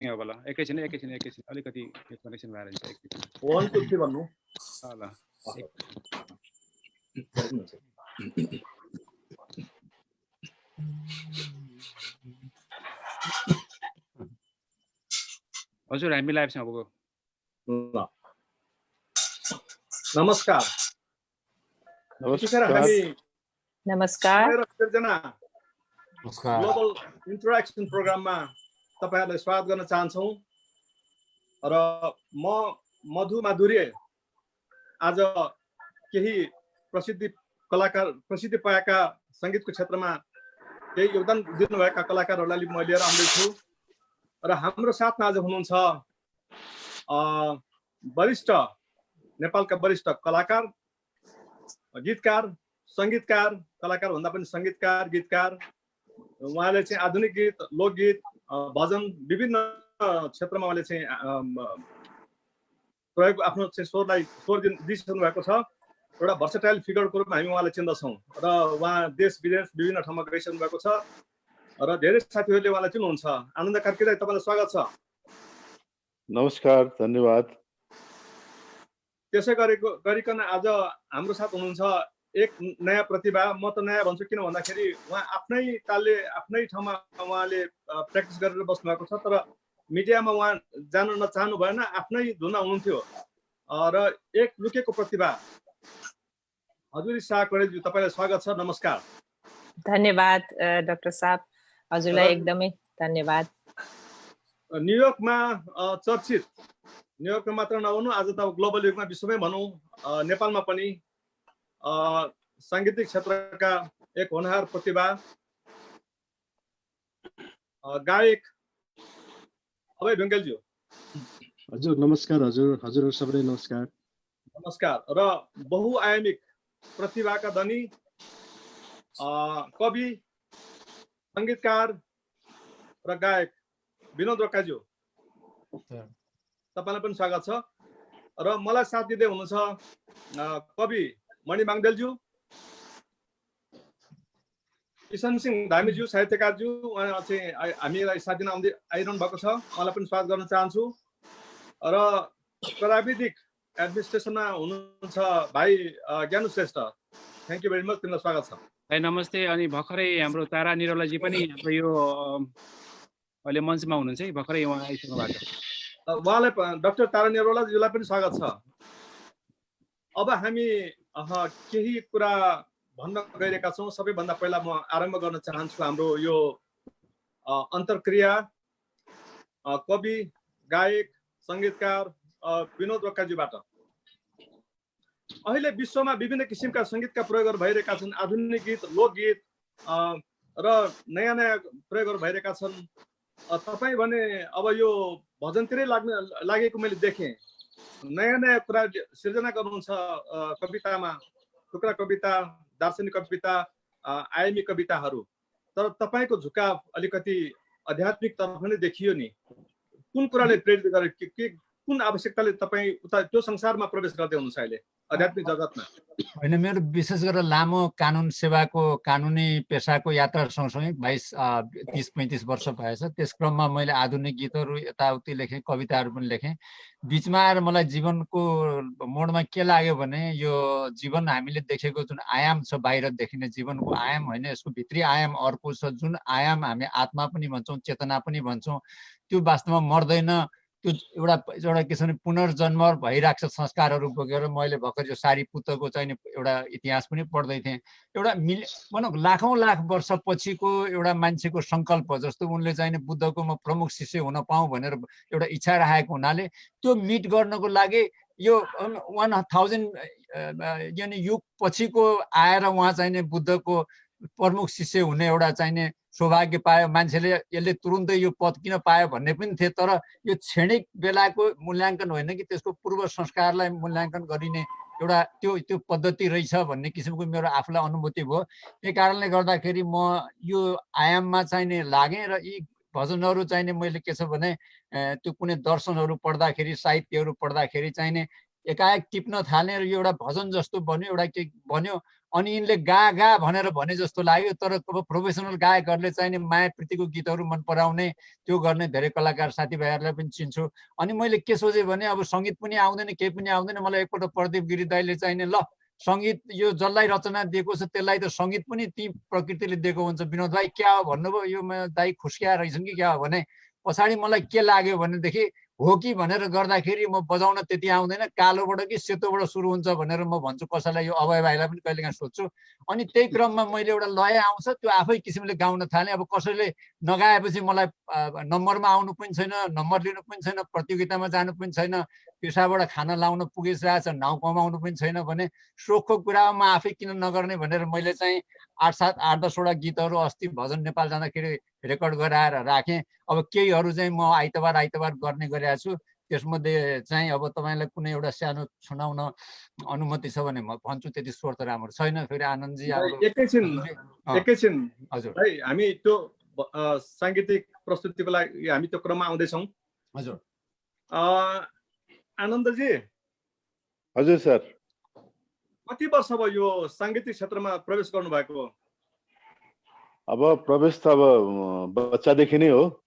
अब ल एकैछिन अलिकति कनेक्सन भएर जान्छ एकैछिन 1 2 3 भन्नु ल हजुर हामी लाइभ छौँ अबको ल नमस्कार नमस्कार ग्लोबल इन्टरेक्सन प्रोग्राममा तपाईहरुलाई स्वागत गर्न चाहन्छौं र म मधु माधुरी आज केही प्रसिद्धि पाएका संगीतको क्षेत्रमा केही योगदान दिनुभएका कलाकारहरूलाई म लिएर आउँदै छु र हाम्रो साथमा आज हुनुहुन्छ वरिष्ठ नेपालका वरिष्ठ कलाकार गीतकार संगीतकार कलाकार भन्दा पनि संगीतकार गीतकार उहाँले चाहिँ आधुनिक गीत लोकगीत भजन विभिन्न क्षेत्रमा उहाँले चाहिँ प्रयोग आफ्नो स्वरलाई स्वर दिइसक्नु भएको छ एउटा भर्सेटाइल फिगरको रूपमा हामी उहाँलाई चिन्दछौं र उहाँ देश विदेश विभिन्न ठाउँमा गइसक्नु भएको छ र धेरै साथीहरूले उहाँलाई चिन्नुहुन्छ आनन्द कार्कीलाई तपाईलाई स्वागत छ नमस्कार धन्यवाद त्यसै गरिकन आज हाम्रो साथ हुनुहुन्छ एक नयाँ प्रतिभा म त नयाँ भन्छु किन भन्दाखेरि उहाँ आफ्नै तालले आफ्नै ठाउँमा उहाँले प्र्याक्टिस गरेर बस्नु भएको छ तर मिडियामा उहाँ जान नचाहनु भएन आफ्नै धुनमा हुनुहुन्थ्यो र एक लुकेको प्रतिभा हजुरी शाह कडेलजी तपाईलाई स्वागत छ नमस्कार धन्यवाद डाक्टर साहब हजुरलाई एकदमै धन्यवाद न्युयोर्कमा चर्चित न्युयोर्कमा मात्र नहुनु आज त ग्लोबल युगमा विश्वमै भनौं नेपालमा पनि सांगीतिक क्षेत्रका एक होनहार प्रतिभा गायक अभय ढुङ्गेलज्यू हजुर नमस्कार हजुर सबैलाई नमस्कार नमस्कार र बहुआयामिक प्रतिभाका धनी कवि संगीतकार र गायक विनोद रोकाज्यू तपाईलाई पनि स्वागत छ र मलाई साथ दिँदै हुनुहुन्छ कवि मणि माङदेलज्यू किशन सिंह धामीज्यू साहित्यकारज्यू उहाँ चाहिँ हामीलाई साथ दिन आइरहनु भएको छ उहाँलाई पनि स्वागत गर्न चाहन्छु र प्राविधिक एडमिनिस्ट्रेसनमा हुनुहुन्छ भाइ Gyanu Shrestha thank you very much तिमीलाई स्वागत छ नमस्ते अनि भर्खरै हाम्रो तारा निरौलाजी पनि हाम्रो यो अहिले मञ्चमा हुनुहुन्छ है भर्खरै उहाँ आइसक्नु भएको छ उहाँलाई डाक्टर तारा निरौलाजीलाई पनि स्वागत छ अब हामी केही कुरा भन्न गइरहेका छौं सबैभन्दा पहिला म आरम्भ गर्न चाहन्छु हाम्रो यो अन्तर्क्रिया कवि गायक संगीतकार विनोद रोकाज्यूबाट अहिले विश्वमा विभिन्न किसिमका संगीतका प्रयोगहरू भइरहेका छन् आधुनिक गीत लोकगीत र नयाँ नयाँ प्रयोगहरू भइरहेका छन् तपाई भने अब यो भजनतिरै लागेको मैले देखेँ नयाँ नयाँ कुरा सिर्जना गर्नुहुन्छ कवितामा टुक्रा कविता दार्शनिक कविता आयामी कविताहरू तर तपाईको झुकाव अलिकति आध्यात्मिक तर्फ नै देखियो नि कुन कुराले प्रेरित गरे के कुन आवश्यकताले तपाई उता त्यो संसारमा प्रवेश गर्दै हुनुहुन्छ अहिले आध्यात्मिक जगतमा हैन मेरो विशेष गरेर लामो कानुन सेवाको कानुनी पेशाको यात्रा सँगसँगै 30-35 वर्ष भएछ त्यस क्रममा मैले आधुनिक गीतहरू यताउति लेखेँ कविताहरू पनि लेखेँ बीचमा आएर मलाई जीवनको मोडमा के लाग्यो भने यो जीवन हामीले देखेको जुन आयाम छ बाहिर देखिने जीवनको आयाम हैन यसको भित्री आयाम अर्को छ जुन आयाम हामी आत्मा पनि भन्छौं चेतना पनि भन्छौं त्यो वास्तवमा मर्दैन त्यो एउटा के छ भने पुनर्जन्म भइराख्छ संस्कारहरू बोकेर मैले भर्खर यो सारी पुत्रको चाहिँ एउटा इतिहास पनि पढ्दै थिएँ एउटा भनौँ लाखौं लाख वर्ष पछिको एउटा मान्छेको संकल्प जस्तो उनले चाहिँ बुद्धको म प्रमुख शिष्य हुन पाऊँ भनेर एउटा इच्छा राखेको हुनाले त्यो मिट गर्नको लागि यो 1000 यानी युग पछिको आएर उहाँ चाहिँ बुद्धको प्रमुख शिष्य हुने एउटा चाहिने सौभाग्य पायो मान्छेले यसले तुरुन्तै यो पद किन पायो भन्ने पनि थिए तर यो क्षणिक बेलाको मूल्याङ्कन होइन कि त्यसको पूर्व संस्कारलाई मूल्याङ्कन गरिने एउटा त्यो पद्धति रहेछ भन्ने किसिमको मेरो आफूलाई अनुभूति भयो त्यही कारणले गर्दाखेरि म यो आयाममा चाहिने लागेँ र यी भजनहरू चाहिने मैले के छ भने त्यो कुनै दर्शनहरू पढ्दाखेरि साहित्यहरू पढ्दाखेरि चाहिने एकाएक टिप्न थाल्ने र एउटा भजन जस्तो बन्यो, एउटा के बन्यो। अनि यिनले गा गा भनेर भने जस्तो लाग्यो। तर अब प्रोफेसनल गायकहरूले चाहिने माया प्रीतिको गीतहरू मन पराउने त्यो गर्ने धेरै कलाकार साथीभाइहरूलाई पनि चिन्छु। अनि मैले के सोचेँ भने अब सङ्गीत पनि आउँदैन, केही पनि आउँदैन, मलाई एकपल्ट प्रदीप गिरी दाइले चाहिने ल सङ्गीत यो जसलाई रचना दिएको छ त्यसलाई त सङ्गीत पनि ती प्रकृतिले दिएको हुन्छ। विनोद भाइ क्या हो भन्नुभयो, यो दाइ खुस्किया रहेछन् कि क्या हो भने पछाडि मलाई के लाग्यो भनेदेखि हो कि भनेर गर्दाखेरि म बजाउन त्यति आउँदैन, कालोबाट कि सेतोबाट सुरु हुन्छ भनेर म भन्छु कसैलाई, यो अभय भाइलाई पनि कहिलेकाहीँ सोध्छु। अनि त्यही क्रममा मैले एउटा लय आउँछ, त्यो आफै किसिमले गाउन थालेँ। अब कसैले नगाएपछि मलाई नम्बरमा आउनु पनि छैन, नम्बर लिनु पनि छैन, प्रतियोगितामा जानु पनि छैन, पेसाबाट खाना लाउन पुगिसकेको छ, नाउँ कमाउनु पनि छैन भने सोखको कुरा म आफै किन नगर्ने भनेर मैले चाहिँ 8-10वटा गीतहरू अस्ति भजन नेपाल जाँदाखेरि रेकर्ड गराएर राखेँ। अब केहीहरू चाहिँ म आइतबार गर्ने गरेको छु। त्यसमध्ये चाहिँ अब तपाईँलाई कुनै एउटा सानो सुनाउन अनुमति छ भने म भन्छु, त्यति स्वर त राम्रो छैन। फेरि आनन्दजी एकैछिन हजुर है, हामी त्यो साङ्गीतिक प्रस्तुतिको लागि हामी त्यो क्रममा आउँदैछौँ। हजुर आनन्दजी हजुर सर। कति वर्ष भयो यो साङ्गीतिक क्षेत्रमा प्रवेश गर्नुभएको? अब प्रवेश त अब बच्चादेखि नै हो,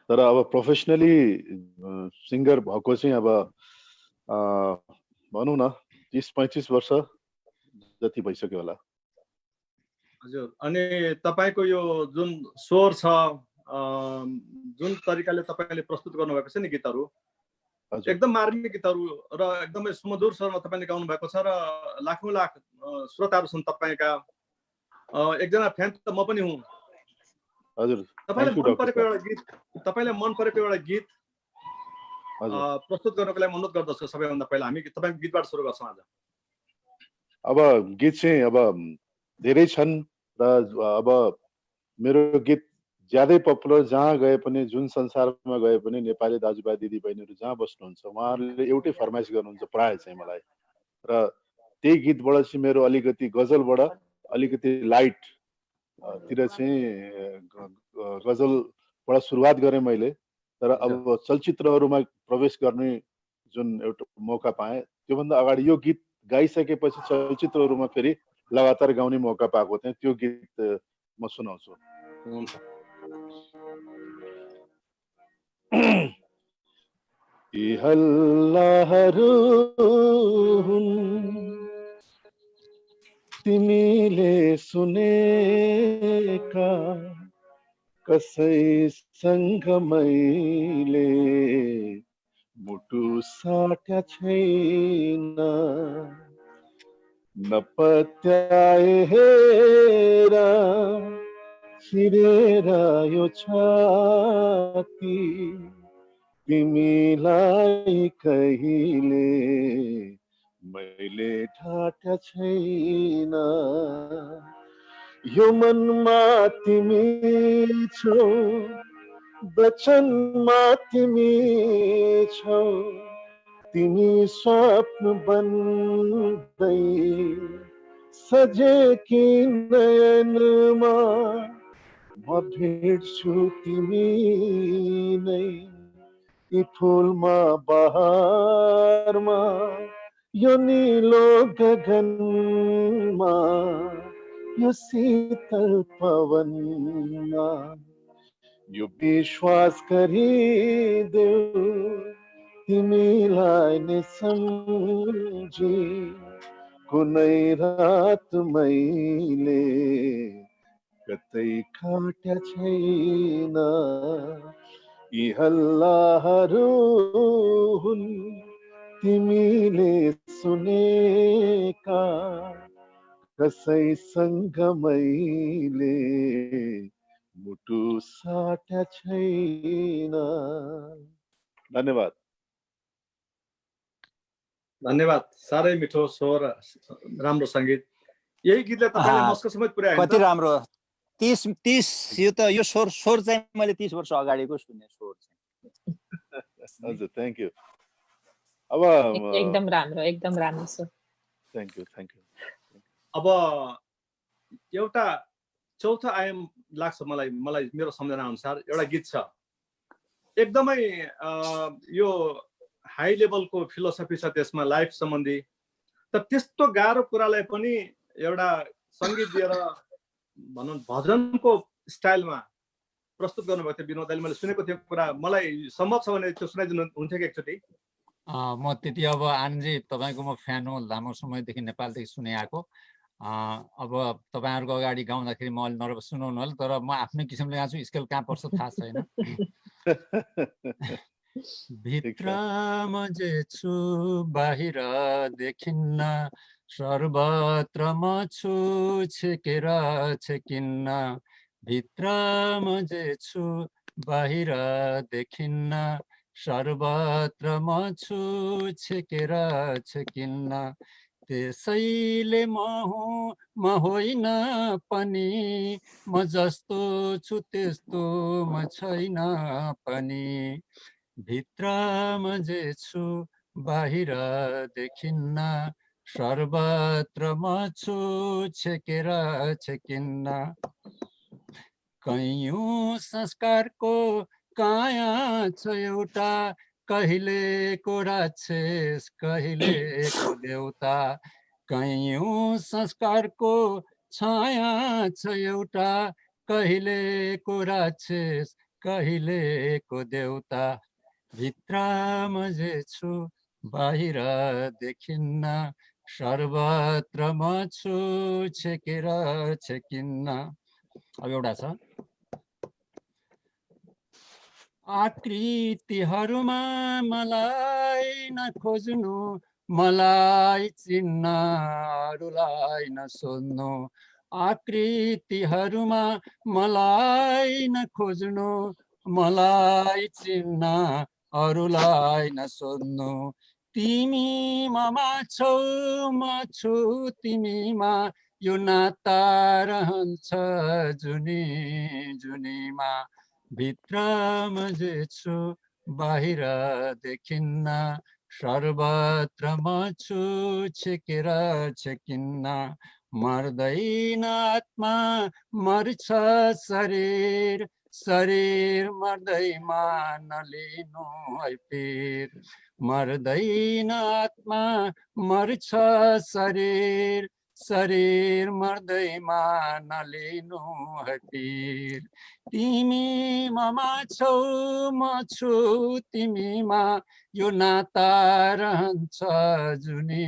तर अब प्रोफेसनली सिङ्गर भएको चाहिँ अब भनौँ न 30-35 वर्ष जति भइसक्यो होला। हजुर, अनि तपाईँको यो जुन स्वर छ, जुन तरिकाले तपाईँले प्रस्तुत गर्नुभएको छ नि गीतहरू, एकदम मार्मिक गीतहरू र एकदमै सुमधुर स्वरमा तपाईँले गाउनु भएको छ र लाखौँ लाख श्रोताहरू छन् तपाईँका। एकजना फ्यान त म पनि हुँ। हजुर, तपाईँलाई मन परेको एउटा गीत प्रस्तुत गर्नको लागि अनुरोध गर्दछु। सबैभन्दा पहिला हामी तपाईँको गीतबाट सुरु गर्छौँ आज। अब गीत चाहिँ अब धेरै छन् र अब मेरो गीत ज्यादै पपुलर जहाँ गए पनि, जुन संसारमा गए पनि नेपाली दाजुभाइ दिदीबहिनीहरू जहाँ बस्नुहुन्छ उहाँहरूले एउटै फरमाइस गर्नुहुन्छ प्रायः चाहिँ मलाई। र त्यही गीतबाट चाहिँ मेरो अलिकति गजलबाट अलिकति लाइट तिर चाहिँ गजलबाट सुरुवात गरेँ मैले। तर अब चलचित्रहरूमा प्रवेश गर्ने जुन एउटा मौका पाएँ, त्योभन्दा अगाडि यो गीत गाइसकेपछि चलचित्रहरूमा फेरि लगातार गाउने मौका पाएको थिएँ। त्यो गीत म सुनाउँछु। यी हल्लाहरू तिमीले सुनेका, कसैसँग मैले मुटु साट्या छैन, नपत्याए हेर छिरेर यो छाती, तिमीलाई कहिले मैले ढाट्या छैन। यो मनमा तिमी छौ, वचनमा तिमी छौ, तिमी स्वप्न बन्दै सजेकी नयनमा म भेट्छु तिमी नै। यी फुलमा बहारमा, यो निलो गगनमा, यो शीतल पवनमा, यो विश्वास गरिदेऊ तिमीलाई नै सम्झी, कुनै रात मैले कतै काट्या छैन। यी हल्लाहरू हुन् तिमीले सुनेका, कसैसँग मैले मुटु साट्या छैन। धन्यवाद। धन्यवाद। साह्रै मिठो स्वर, राम्रो सङ्गीत। यही गीतले तपाईँले मस्को समेत पुर्यायो। कति राम्रो। 30 यो स्वर चाहिँ मैले 30 वर्ष अगाडिको सुने स्वर चाहिँ। हजुर, थ्याङ्क यू। अब एकदम राम्रो छ। Thank you. अब एउटा चौथो आयाम लाग्छ मलाई मेरो सम्झना अनुसार एउटा गीत छ, एकदमै यो हाई लेभलको फिलोसफी छ त्यसमा, लाइफ सम्बन्धी। त त्यस्तो गाह्रो कुरालाई पनि एउटा सङ्गीत दिएर भनौँ भजनको स्टाइलमा प्रस्तुत गर्नुभएको थियो विनोद दाइले। मैले सुनेको थियो कुरा, मलाई सम्भव छ भने त्यो सुनाइदिनु हुन्थ्यो कि एकचोटि? म त्यति अब आनन्दजी तपाईँको म फ्यान हो, लामो समयदेखि नेपालदेखि सुने आएको। अब तपाईँहरूको अगाडि गाउँदाखेरि म अलि नर्भस सुनाउनु होला, तर म आफ्नै किसिमले गाउँछु, स्केल कहाँ पर्छ थाहा छैन। भित्रमा जे छु बाहिर देखिन्न, सर्वत्र म छु छेकेर छेकिन्न। भित्रमा जे छु बाहिर देखिन्न, सर्वत्र म छु छेकेर छेकिन्न। त्यसैले म होइन पनि, म जस्तो छु त्यस्तो म छैन पनि। भित्रमा जे छु बाहिर देखिन्न, सर्वत्र म छु छेकेर छेकिन्न। कैयौँ संस्कारको काया छ एउटा, कहिलेको राक्षस कहिलेको देउता। कैयौँ संस्कारको छाया छ एउटा, कहिलेको राक्षस कहिलेको देउता। भित्रमा जे छु बाहिर देखिन्न, सर्वत्र म छु छेकेर छेकिन्न। अब एउटा छ, आकृतिहरूमा मलाई नखोज्नु, मलाई चिन्न अरूलाई नसोध्नु। आकृतिहरूमा मलाई नखोज्नु, मलाई चिन्न अरूलाई नसोध्नु। तिमी ममा छौ म छु तिमीमा, यो नाता रहन्छ जुनी जुनीमा। भित्रमा जे छु बाहिर देखिन्न, सर्वत्र म छु छेकेर छेकिन्न। मर्दैन आत्मा मर्छ शरीर, शरीर मर्दैमा नलिनु है पीर। मर्दैन आत्मा मर्छ शरीर, शरीर मर्दैमा नलिनु है पीर। तिमी ममा छौ म छु तिमीमा, यो नाता रहन्छ जुनी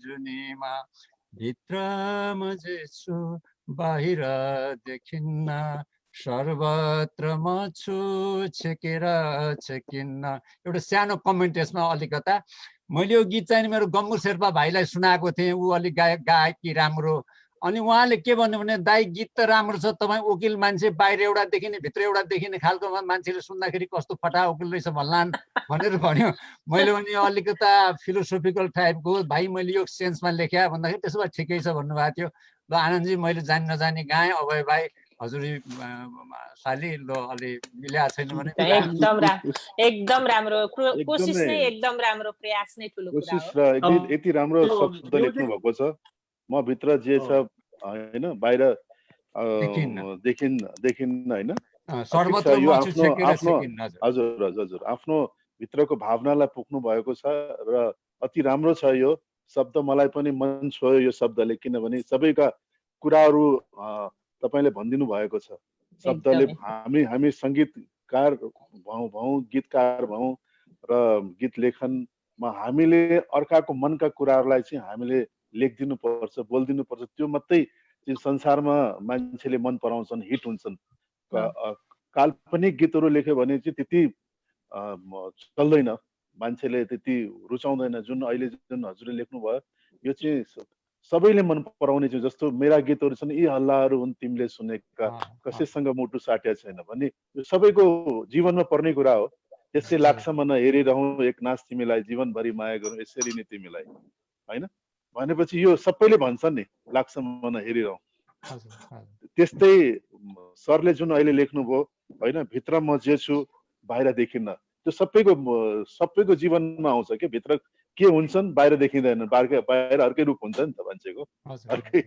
जुनीमा। भित्रमा जे छु बाहिर देखिन्न, सर्वत्र म छु छेकेर छेकिन्न। एउटा सानो कमेन्ट यसमा अलिकता, मैले यो गीत चाहिँ मेरो गम्बु शेर्पा भाइलाई सुनाएको थिएँ, ऊ अलिक गायकी राम्रो। अनि उहाँले के भन्नु भने, दाइ गीत त राम्रो छ, तपाईँ वकिल मान्छे, बाहिर एउटा देखिने भित्र एउटा देखिने खालको मान्छेले सुन्दाखेरि कस्तो फटा वकिल रहेछ भन्लान् भनेर भन्यो। मैले भने अलिकता फिलोसोफिकल टाइपको भाइ मैले यो सेन्समा लेख्या भन्दाखेरि त्यसो भए ठिकै छ भन्नुभएको थियो। ल आनन्दजी, मैले जानी नजानी गाएँ, अभय भाइ हजुर साली ल अलि मिल्या छैन भने एकदम राम्रो कोसिस नै, एकदम राम्रो प्रयास नै ठुलो कुरा हो। कोसिस र यति राम्रो शब्द लेख्नु भएको छ, म भित्र जे छ हैन बाहिर देखिन्न हैन। हजुर हजुर आफ्नो भित्रको भावनालाई पुग्नु भएको छ र अति राम्रो छ यो शब्द। मलाई पनि मन छोयो यो शब्दले, किनभने सबैका कुराहरू तपाईले भनिदिनु भएको छ। शब्दले हामी संगीतकार भौँ, गीतकार भौँ र गीत लेखनमा हामीले अर्काको मनका कुराहरूलाई चाहिँ हामीले लेखिदिनु पर्छ, बोलिदिनु पर्छ। त्यो मात्रै चाहिँ संसारमा मान्छेले मन पराउँछन्, हिट हुन्छन्। काल्पनिक गीतहरू लेख्यो भने चाहिँ त्यति चल्दैन, मान्छेले त्यति रुचाउँदैन। जुन अहिले जुन हजुरले लेख्नुभयो यो चाहिँ सबैले मन पराउने चाहिँ, जस्तो मेरा गीतहरू छन्, यी हल्लाहरू हुन् तिमीले सुनेका, कसैसँग मुटु साट्या छैन भन्ने, यो सबैको जीवनमा पर्ने कुरा हो। त्यसै लाग्छ मन हेरिरहँ एक नाच तिमीलाई, जीवनभरि माया गरौँ यसरी नै तिमीलाई हैन भनेपछि यो सबैले भन्छन् नि, लाग्छ मन हेरिरहँ। त्यस्तै सरले जुन अहिले लेख्नुभयो हैन, भित्र म जे छु बाहिर देखिन्न, त्यो सबैको जीवनमा आउँछ के। भित्र के हुन्छन् बाहिर देखिँदैन, बाहिर अर्कै रूप हुन्छ नि त मान्छेको, अर्कै।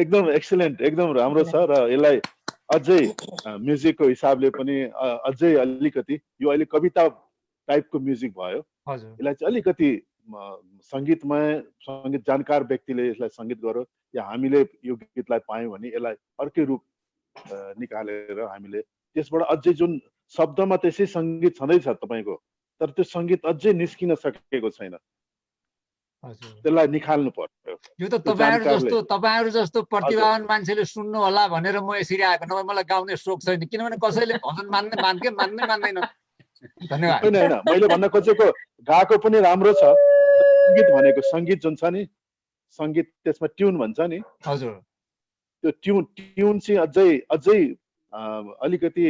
एकदम एक्सिलेन्ट, एकदम राम्रो छ। र यसलाई अझै म्युजिकको हिसाबले पनि अझै अलिकति, यो अहिले कविता टाइपको म्युजिक भयो। हजुर यसलाई चाहिँ अलिकति सङ्गीतमय सङ्गीत जानकार व्यक्तिले यसलाई सङ्गीत गर्यो या हामीले यो गीतलाई पायौँ भने यसलाई अर्कै रूप निकालेर हामीले त्यसबाट अझै जुन शब्दमा त्यसै सङ्गीत छँदैछ तपाईँको, तर त्यो सङ्गीत अझै निस्किन सकेको छैन, त्यसलाई निकाल्नु पर्यो। यो त तपाईहरु जस्तो प्रतिभावान मान्छेले सुन्नु होला भनेर म यसरी आएको, नभए मलाई गाउने सोख छैन, किनभने कसैले भजन मान्दैन। धन्यवाद। होइन मैले भन्न खोजेको गाएको पनि राम्रो छ, सङ्गीत भनेको सङ्गीत जुन छ नि, सङ्गीत त्यसमा ट्युन भन्छ नि, हजुर त्यो ट्युन चाहिँ अझै अलिकति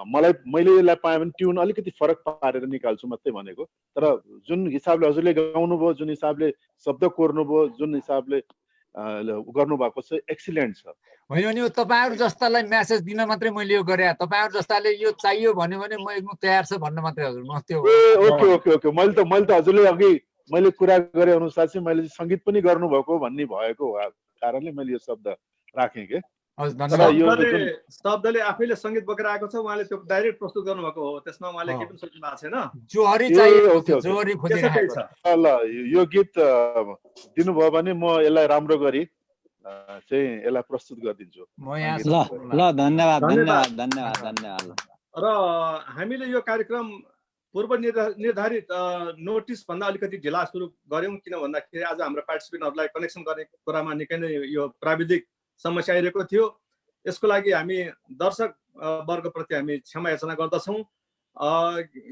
मैले यसलाई पाएँ भने ट्युन अलिकति फरक पारेर निकाल्छु मात्रै भनेको। तर जुन हिसाबले हजुरले गाउनुभयो, जुन हिसाबले शब्द कोर्नुभयो, जुन हिसाबले गर्नुभएको छ एक्सिलेन्ट छ। होइन भने तपाईहरु जस्तालाई मेसेज दिन मात्रै मैले यो गरे, तपाईहरु जस्ताले यो चाहियो भन्यो भने म एकदम तयार छ भन्न मात्रै हजुर। म त्यो ओके मैले त हजुरले अघि मैले कुरा गरे अनुसार चाहिँ मैले सङ्गीत पनि गर्नुभएको भन्ने भएको कारणले मैले यो शब्द राखेँ के। शब्दले आफैले सङ्गीत बोकेर आएको छ, उहाँले त्यो डाइरेक्ट प्रस्तुत गर्नुभएको हो, त्यसमा उहाँले केही पनि सोच्नु भएको छैन। जोहरी चाहियो, जोहरी खोजिरहेको छ। ल यो गीत दिनुभयो भने म यसलाई राम्रो गरी चाहिँ यसलाई प्रस्तुत गरिदिन्छु। ल धन्यवाद। र हामीले यो कार्यक्रम पूर्व निर्धारित नोटिस भन्दा अलिकति ढिला सुरु गऱ्यौँ, किन भन्दाखेरि आज हाम्रो पार्टिसिपेन्टहरूलाई कनेक्सन गर्ने कुरामा निकै नै यो प्राविधिक समस्या आइरहेको थियो। यसको लागि हामी दर्शक वर्गप्रति हामी क्षमा याचना गर्दछौँ।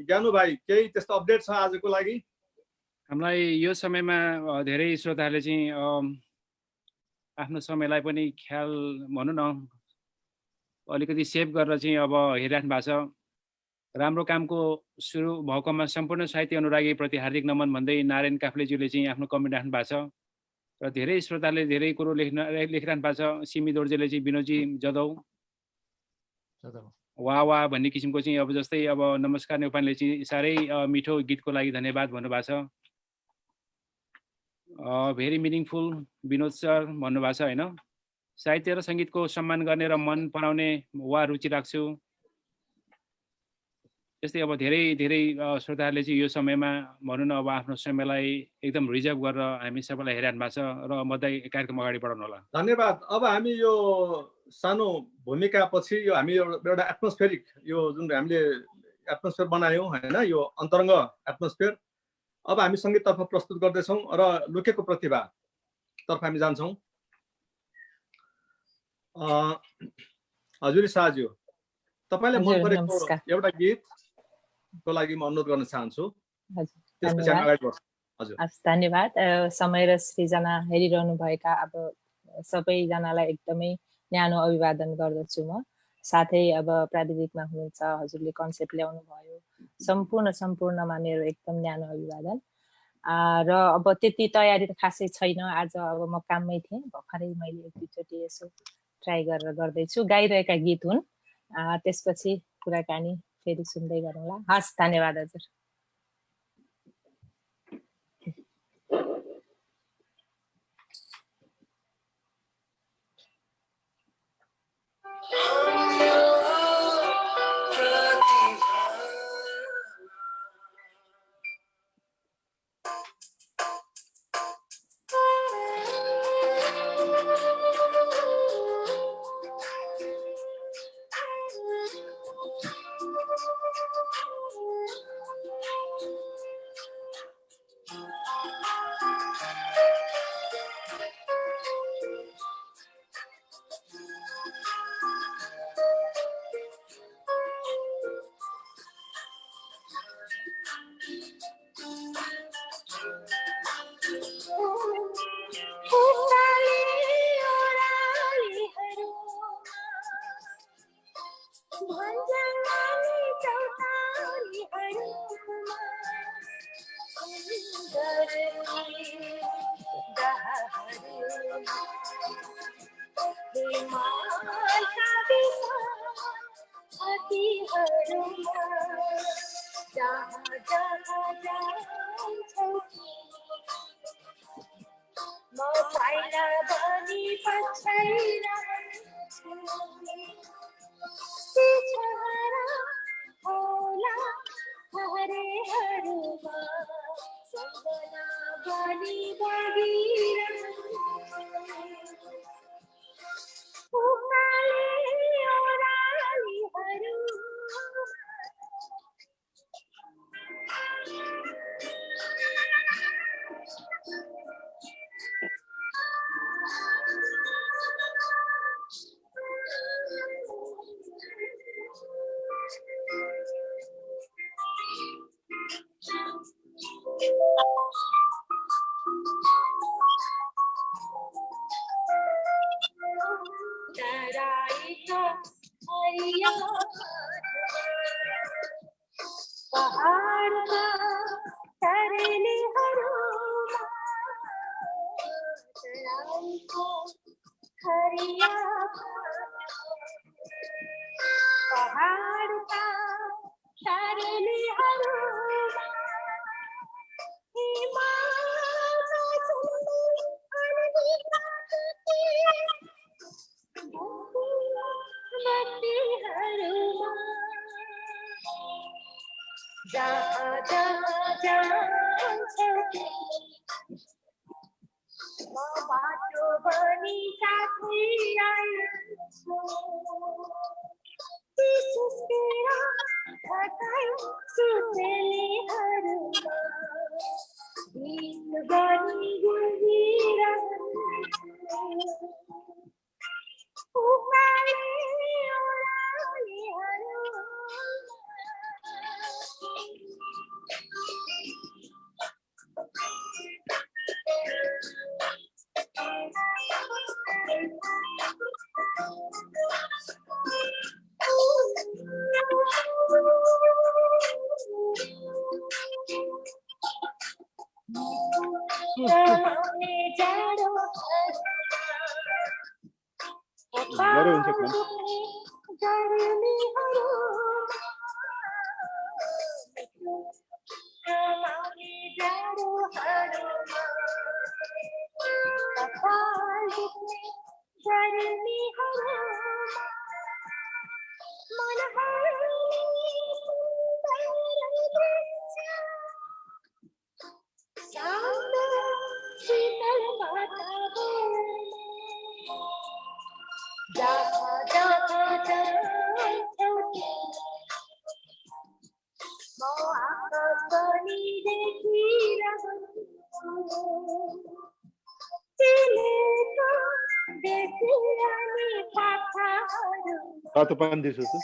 ज्ञानु भाइ, केही त्यस्तो अपडेट छ आजको लागि? हामीलाई यो समयमा धेरै श्रोताहरूले चाहिँ आफ्नो समयलाई पनि ख्याल भनौँ न अलिकति सेभ गरेर चाहिँ अब हेरिराख्नु भएको छ। राम्रो कामको सुरु भएकोमा सम्पूर्ण साहित्य अनुरागीप्रति हार्दिक नमन भन्दै नारायण काफ्लेज्यूले चाहिँ आफ्नो कमेन्ट राख्नु भएको छ र धेरै श्रोताले धेरै कुरो लेखिरहनु भएको छ। सिमी दोर्जेले चाहिँ विनोदजी जदौ वाह भन्ने किसिमको चाहिँ अब जस्तै अब नमस्कार नेपालले चाहिँ साह्रै मिठो गीतको लागि धन्यवाद भन्नुभएको छ। भेरी मिनिङफुल विनोद सर भन्नुभएको छ होइन। साहित्य र सङ्गीतको सम्मान गर्ने र मन पराउने वा रुचि राख्छु। त्यस्तै अब धेरै श्रोताहरूले चाहिँ यो समयमा भनौँ न अब आफ्नो समयलाई एकदम रिजर्भ गरेर हामी सबैलाई हेरिरहनु भएको छ र मदै कार्यक्रम अगाडि बढाउनु होला। धन्यवाद। अब हामी यो सानो भूमिका पछि यो हामी एउटा एटमोस्फेरिक यो जुन हामीले एटमोस्फेयर बनायौँ होइन, यो अन्तरङ्ग एटमोस्फेयर, अब हामी सङ्गीततर्फ प्रस्तुत गर्दैछौँ र लुकेको प्रतिभातर्फ हामी जान्छौँ। हजुर साजु, तपाईँले मन परेको एउटा गीतको लागि म अनुरोध गर्न चाहन्छु। त्यसपछि हामी अगाडि बढ्छौँ। हजुर धन्यवाद। समय र सृजना हेरिरहनु भएका अब सबैजनालाई एकदमै न्यानो अभिवादन गर्दछु म। साथै अब प्राविधिकमा हुनुहुन्छ हजुरले कन्सेप्ट ल्याउनु भयो, सम्पूर्णमा मेरो एकदम न्यानो अभिवादन। र अब त्यति तयारी त खासै छैन, आज अब म काममै थिएँ, भर्खरै मैले एक दुईचोटि यसो ट्राई गरेर गर्दैछु। गाइरहेका गीत हुन्, त्यसपछि कुराकानी फेरि सुन्दै गरौँला। हस्, धन्यवाद हजुर। होला गरे हुन्छ काम। तातो पानी दिएको छु।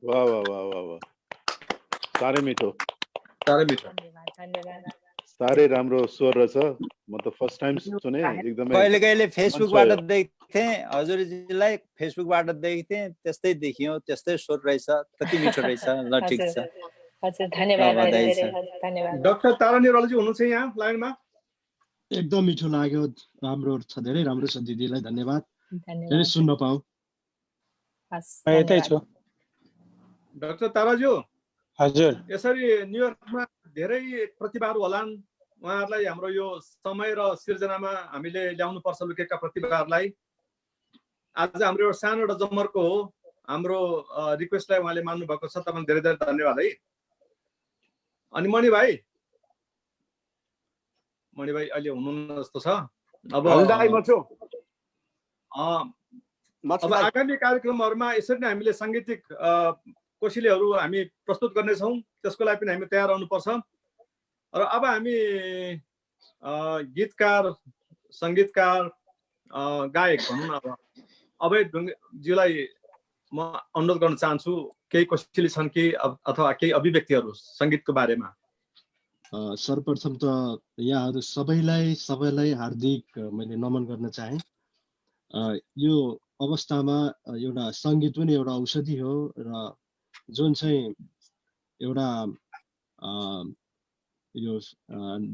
वाह वाह वाह वाह वाह, साह्रै मिठो, साह्रै राम्रो स्वर रहेछ। म त फर्स्ट टाइम सुने, एकदमै। कहिले कहिले फेसबुकबाट देख्थे हजुरजीलाई, फेसबुकबाट देख्थे, त्यस्तै देखियो, त्यस्तै स्वर रहेछ, कति मिठो रहेछ। ल ठिक छ, हजुर धन्यवाद। धन्यवाद। डाक्टर तारा निरौलाजी हुनुहुन्छ यहाँ लाइनमा? एकदम मिठो लाग्यो, राम्रो छ, धेरै राम्रो छ। दिदीलाई धन्यवाद, धेरै सुन्न पाऊ। यतै छु डाक्टर ताराज्यू। हजुर, यसरी न्युयोर्कमा धेरै प्रतिभाहरू होलान्, उहाँहरूलाई हाम्रो यो समय र सिर्जनामा हामीले ल्याउनु पर्छ लुकेका प्रतिभाहरूलाई। आज हाम्रो एउटा सानो एउटा जमर्को हो, हाम्रो रिक्वेस्टलाई उहाँले मान्नु भएको छ, तपाईँलाई धेरै धेरै धन्यवाद है। अनि मणि भाइ अहिले हुनुहुन्न जस्तो छ। अब आगामी कार्यक्रमहरूमा यसरी नै हामीले साङ्गीतिक कोसेलीहरू हामी प्रस्तुत गर्नेछौँ, त्यसको लागि पनि हामी तयार रहनुपर्छ। र अब हामी गीतकार, सङ्गीतकार, गायक भनौँ न, अब अभय ढुङ्गेज्यूलाई म अनुरोध गर्न चाहन्छु, केही कोसेली छन् कि अथवा केही अभिव्यक्तिहरू सङ्गीतको बारेमा? सर्वप्रथम त यहाँहरू सबैलाई हार्दिक मैले नमन गर्न चाहे। यो अवस्थामा एउटा सङ्गीत पनि एउटा औषधि हो र जुन चाहिँ एउटा यो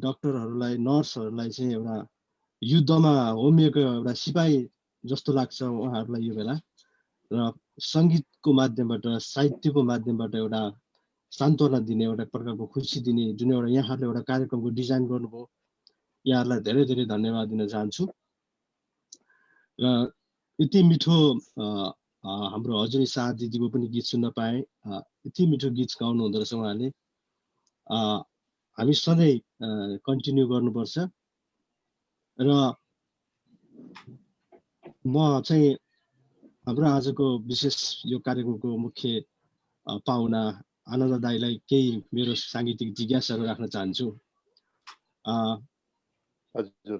डक्टरहरूलाई, नर्सहरूलाई चाहिँ एउटा युद्धमा होमिएको एउटा सिपाही जस्तो लाग्छ उहाँहरूलाई यो बेला। र सङ्गीतको माध्यमबाट, साहित्यको माध्यमबाट एउटा सान्त्वना दिने, एउटा प्रकारको खुसी दिने जुन एउटा यहाँहरूले एउटा कार्यक्रमको डिजाइन गर्नुभयो, यहाँहरूलाई धेरै धेरै धन्यवाद दिन चाहन्छु। र यति मिठो हाम्रो हजुरी शाह दिदीको पनि गीत सुन्न पाएँ। यति मिठो गीत गाउनु हुँदो रहेछ उहाँले। हामी सधैँ कन्टिन्यू गर्नुपर्छ। र म चाहिँ हाम्रो आजको विशेष यो कार्यक्रमको मुख्य पाहुना आनन्द दाईलाई केही मेरो साङ्गीतिक जिज्ञासाहरू राख्न चाहन्छु।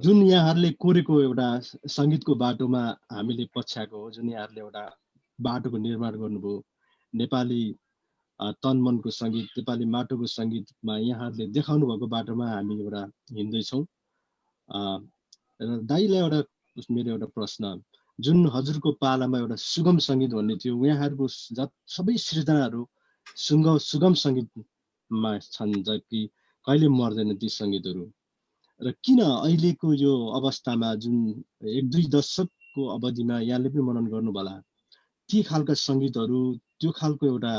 जुन यहाँहरूले कोरेको एउटा सङ्गीतको बाटोमा हामीले पछ्याएको हो, जुन यहाँहरूले एउटा बाटोको निर्माण गर्नुभयो, नेपाली तन मनको सङ्गीत, नेपाली माटोको सङ्गीतमा यहाँहरूले देखाउनु भएको बाटोमा हामी एउटा हिँड्दैछौँ। र दाईलाई मेरो एउटा प्रश्न, जुन हजुरको पालामा एउटा सुगम सङ्गीत भन्ने थियो, उहाँहरूको सबै सृजनाहरू सुगम सङ्गीतमा छन्, जबकि कहिले मर्दैन ती सङ्गीतहरू। र किन अहिलेको यो अवस्थामा जुन 1-2 दशकको अवधिमा यहाँले पनि मनन गर्नु होला, ती खालका सङ्गीतहरू, त्यो खालको एउटा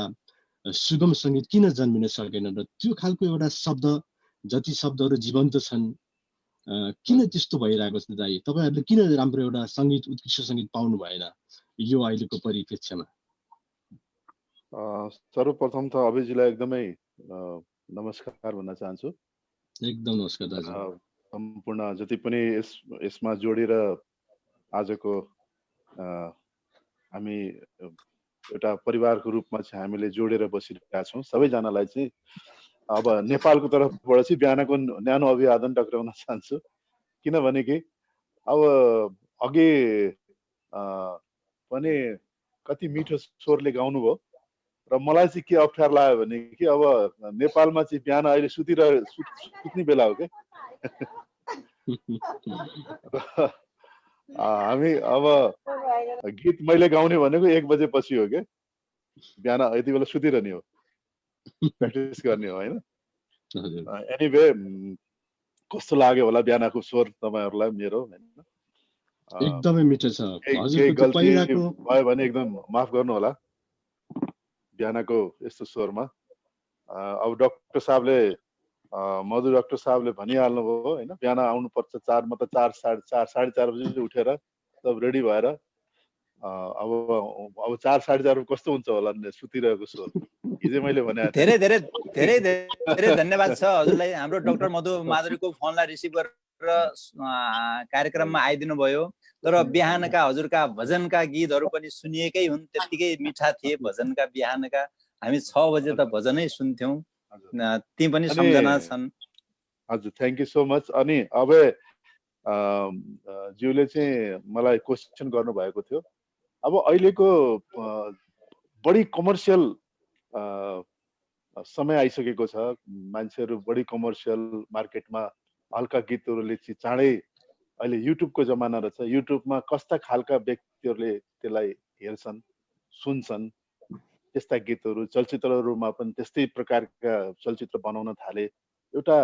सुगम सङ्गीत किन जन्मिन सकेन? र त्यो खालको एउटा शब्द, जति शब्दहरू जीवन्त छन्, किन त्यस्तो भइरहेको छ दाइ? तपाईँहरूले किन राम्रो एउटा सङ्गीत, उत्कृष्ट सङ्गीत पाउनु भएन यो अहिलेको परिप्रेक्ष्यमा? सर्वप्रथम त अभिजीलाई एकदमै नमस्कार भन्न चाहन्छु। एकदम नमस्कार दाजु। सम्पूर्ण जति पनि यसमा जोडेर आजको हामी एउटा परिवारको रूपमा चाहिँ हामीले जोडेर बसिरहेका छौँ, सबैजनालाई चाहिँ अब नेपालको तर्फबाट चाहिँ बिहानको न्यानो अभिवादन टक्राउन चाहन्छु। किनभने कि अब अघि पनि कति मिठो स्वरले गाउनुभयो र मलाई चाहिँ के अप्ठ्यारो लाग्यो भने कि अब नेपालमा चाहिँ बिहान अहिले सुत्ने बेला हो क्या। हामी अब गीत मैले गाउने भनेको 1 बजेपछि हो क्या, बिहान यति बेला सुतिरहने हो, प्र्याक्टिस गर्ने हो होइन। एनिवे कस्तो लाग्यो होला बिहानको स्वर तपाईँहरूलाई मेरो? एकदमै मिठो छ। केही गल्ती भयो भने एकदम माफ गर्नु होला बिहानको यस्तो स्वरमा। अब डाक्टर साहबले, मधु डाक्टर साहबले भनिहाल्नु भयो होइन, बिहान आउनुपर्छ 4, म त 4, साढे 4 बजी उठेर सब रेडी भएर अब 4, साढे 4 कस्तो हुन्छ होला सुतिरहेको स्वर। हिजो मैले भने धेरै धेरै धेरै धेरै धन्यवाद छ हजुरलाई। हाम्रो डाक्टर मधु माधुरीको फोनलाई रिसिभ गरेर कार्यक्रममा आइदिनु भयो। तर बिहानका हजुरका भजनका गीतहरू पनि सुनिएकै हुन्, त्यत्तिकै मिठा थिए भजनका बिहानका। हामी 6 बजे त भजनै सुन्थ्यौँ, ती पनि सम्झना छन्। हजुर, थ्याङ्क यू सो मच। अनि अब ज्यूले चाहिँ मलाई क्वेसन गर्नुभएको थियो, अब अहिलेको बढी कमर्सियल समय आइसकेको छ, मान्छेहरू बढी कमर्सियल मार्केटमा हल्का गीतहरूले चाहिँ चाँडै, अहिले युट्युबको जमाना रहेछ, युट्युबमा कस्ता खालका व्यक्तिहरूले त्यसलाई हेर्छन्, सुन्छन्, त्यस्ता गीतहरू। चलचित्रहरूमा पनि त्यस्तै प्रकारका चलचित्र बनाउन थाले। एउटा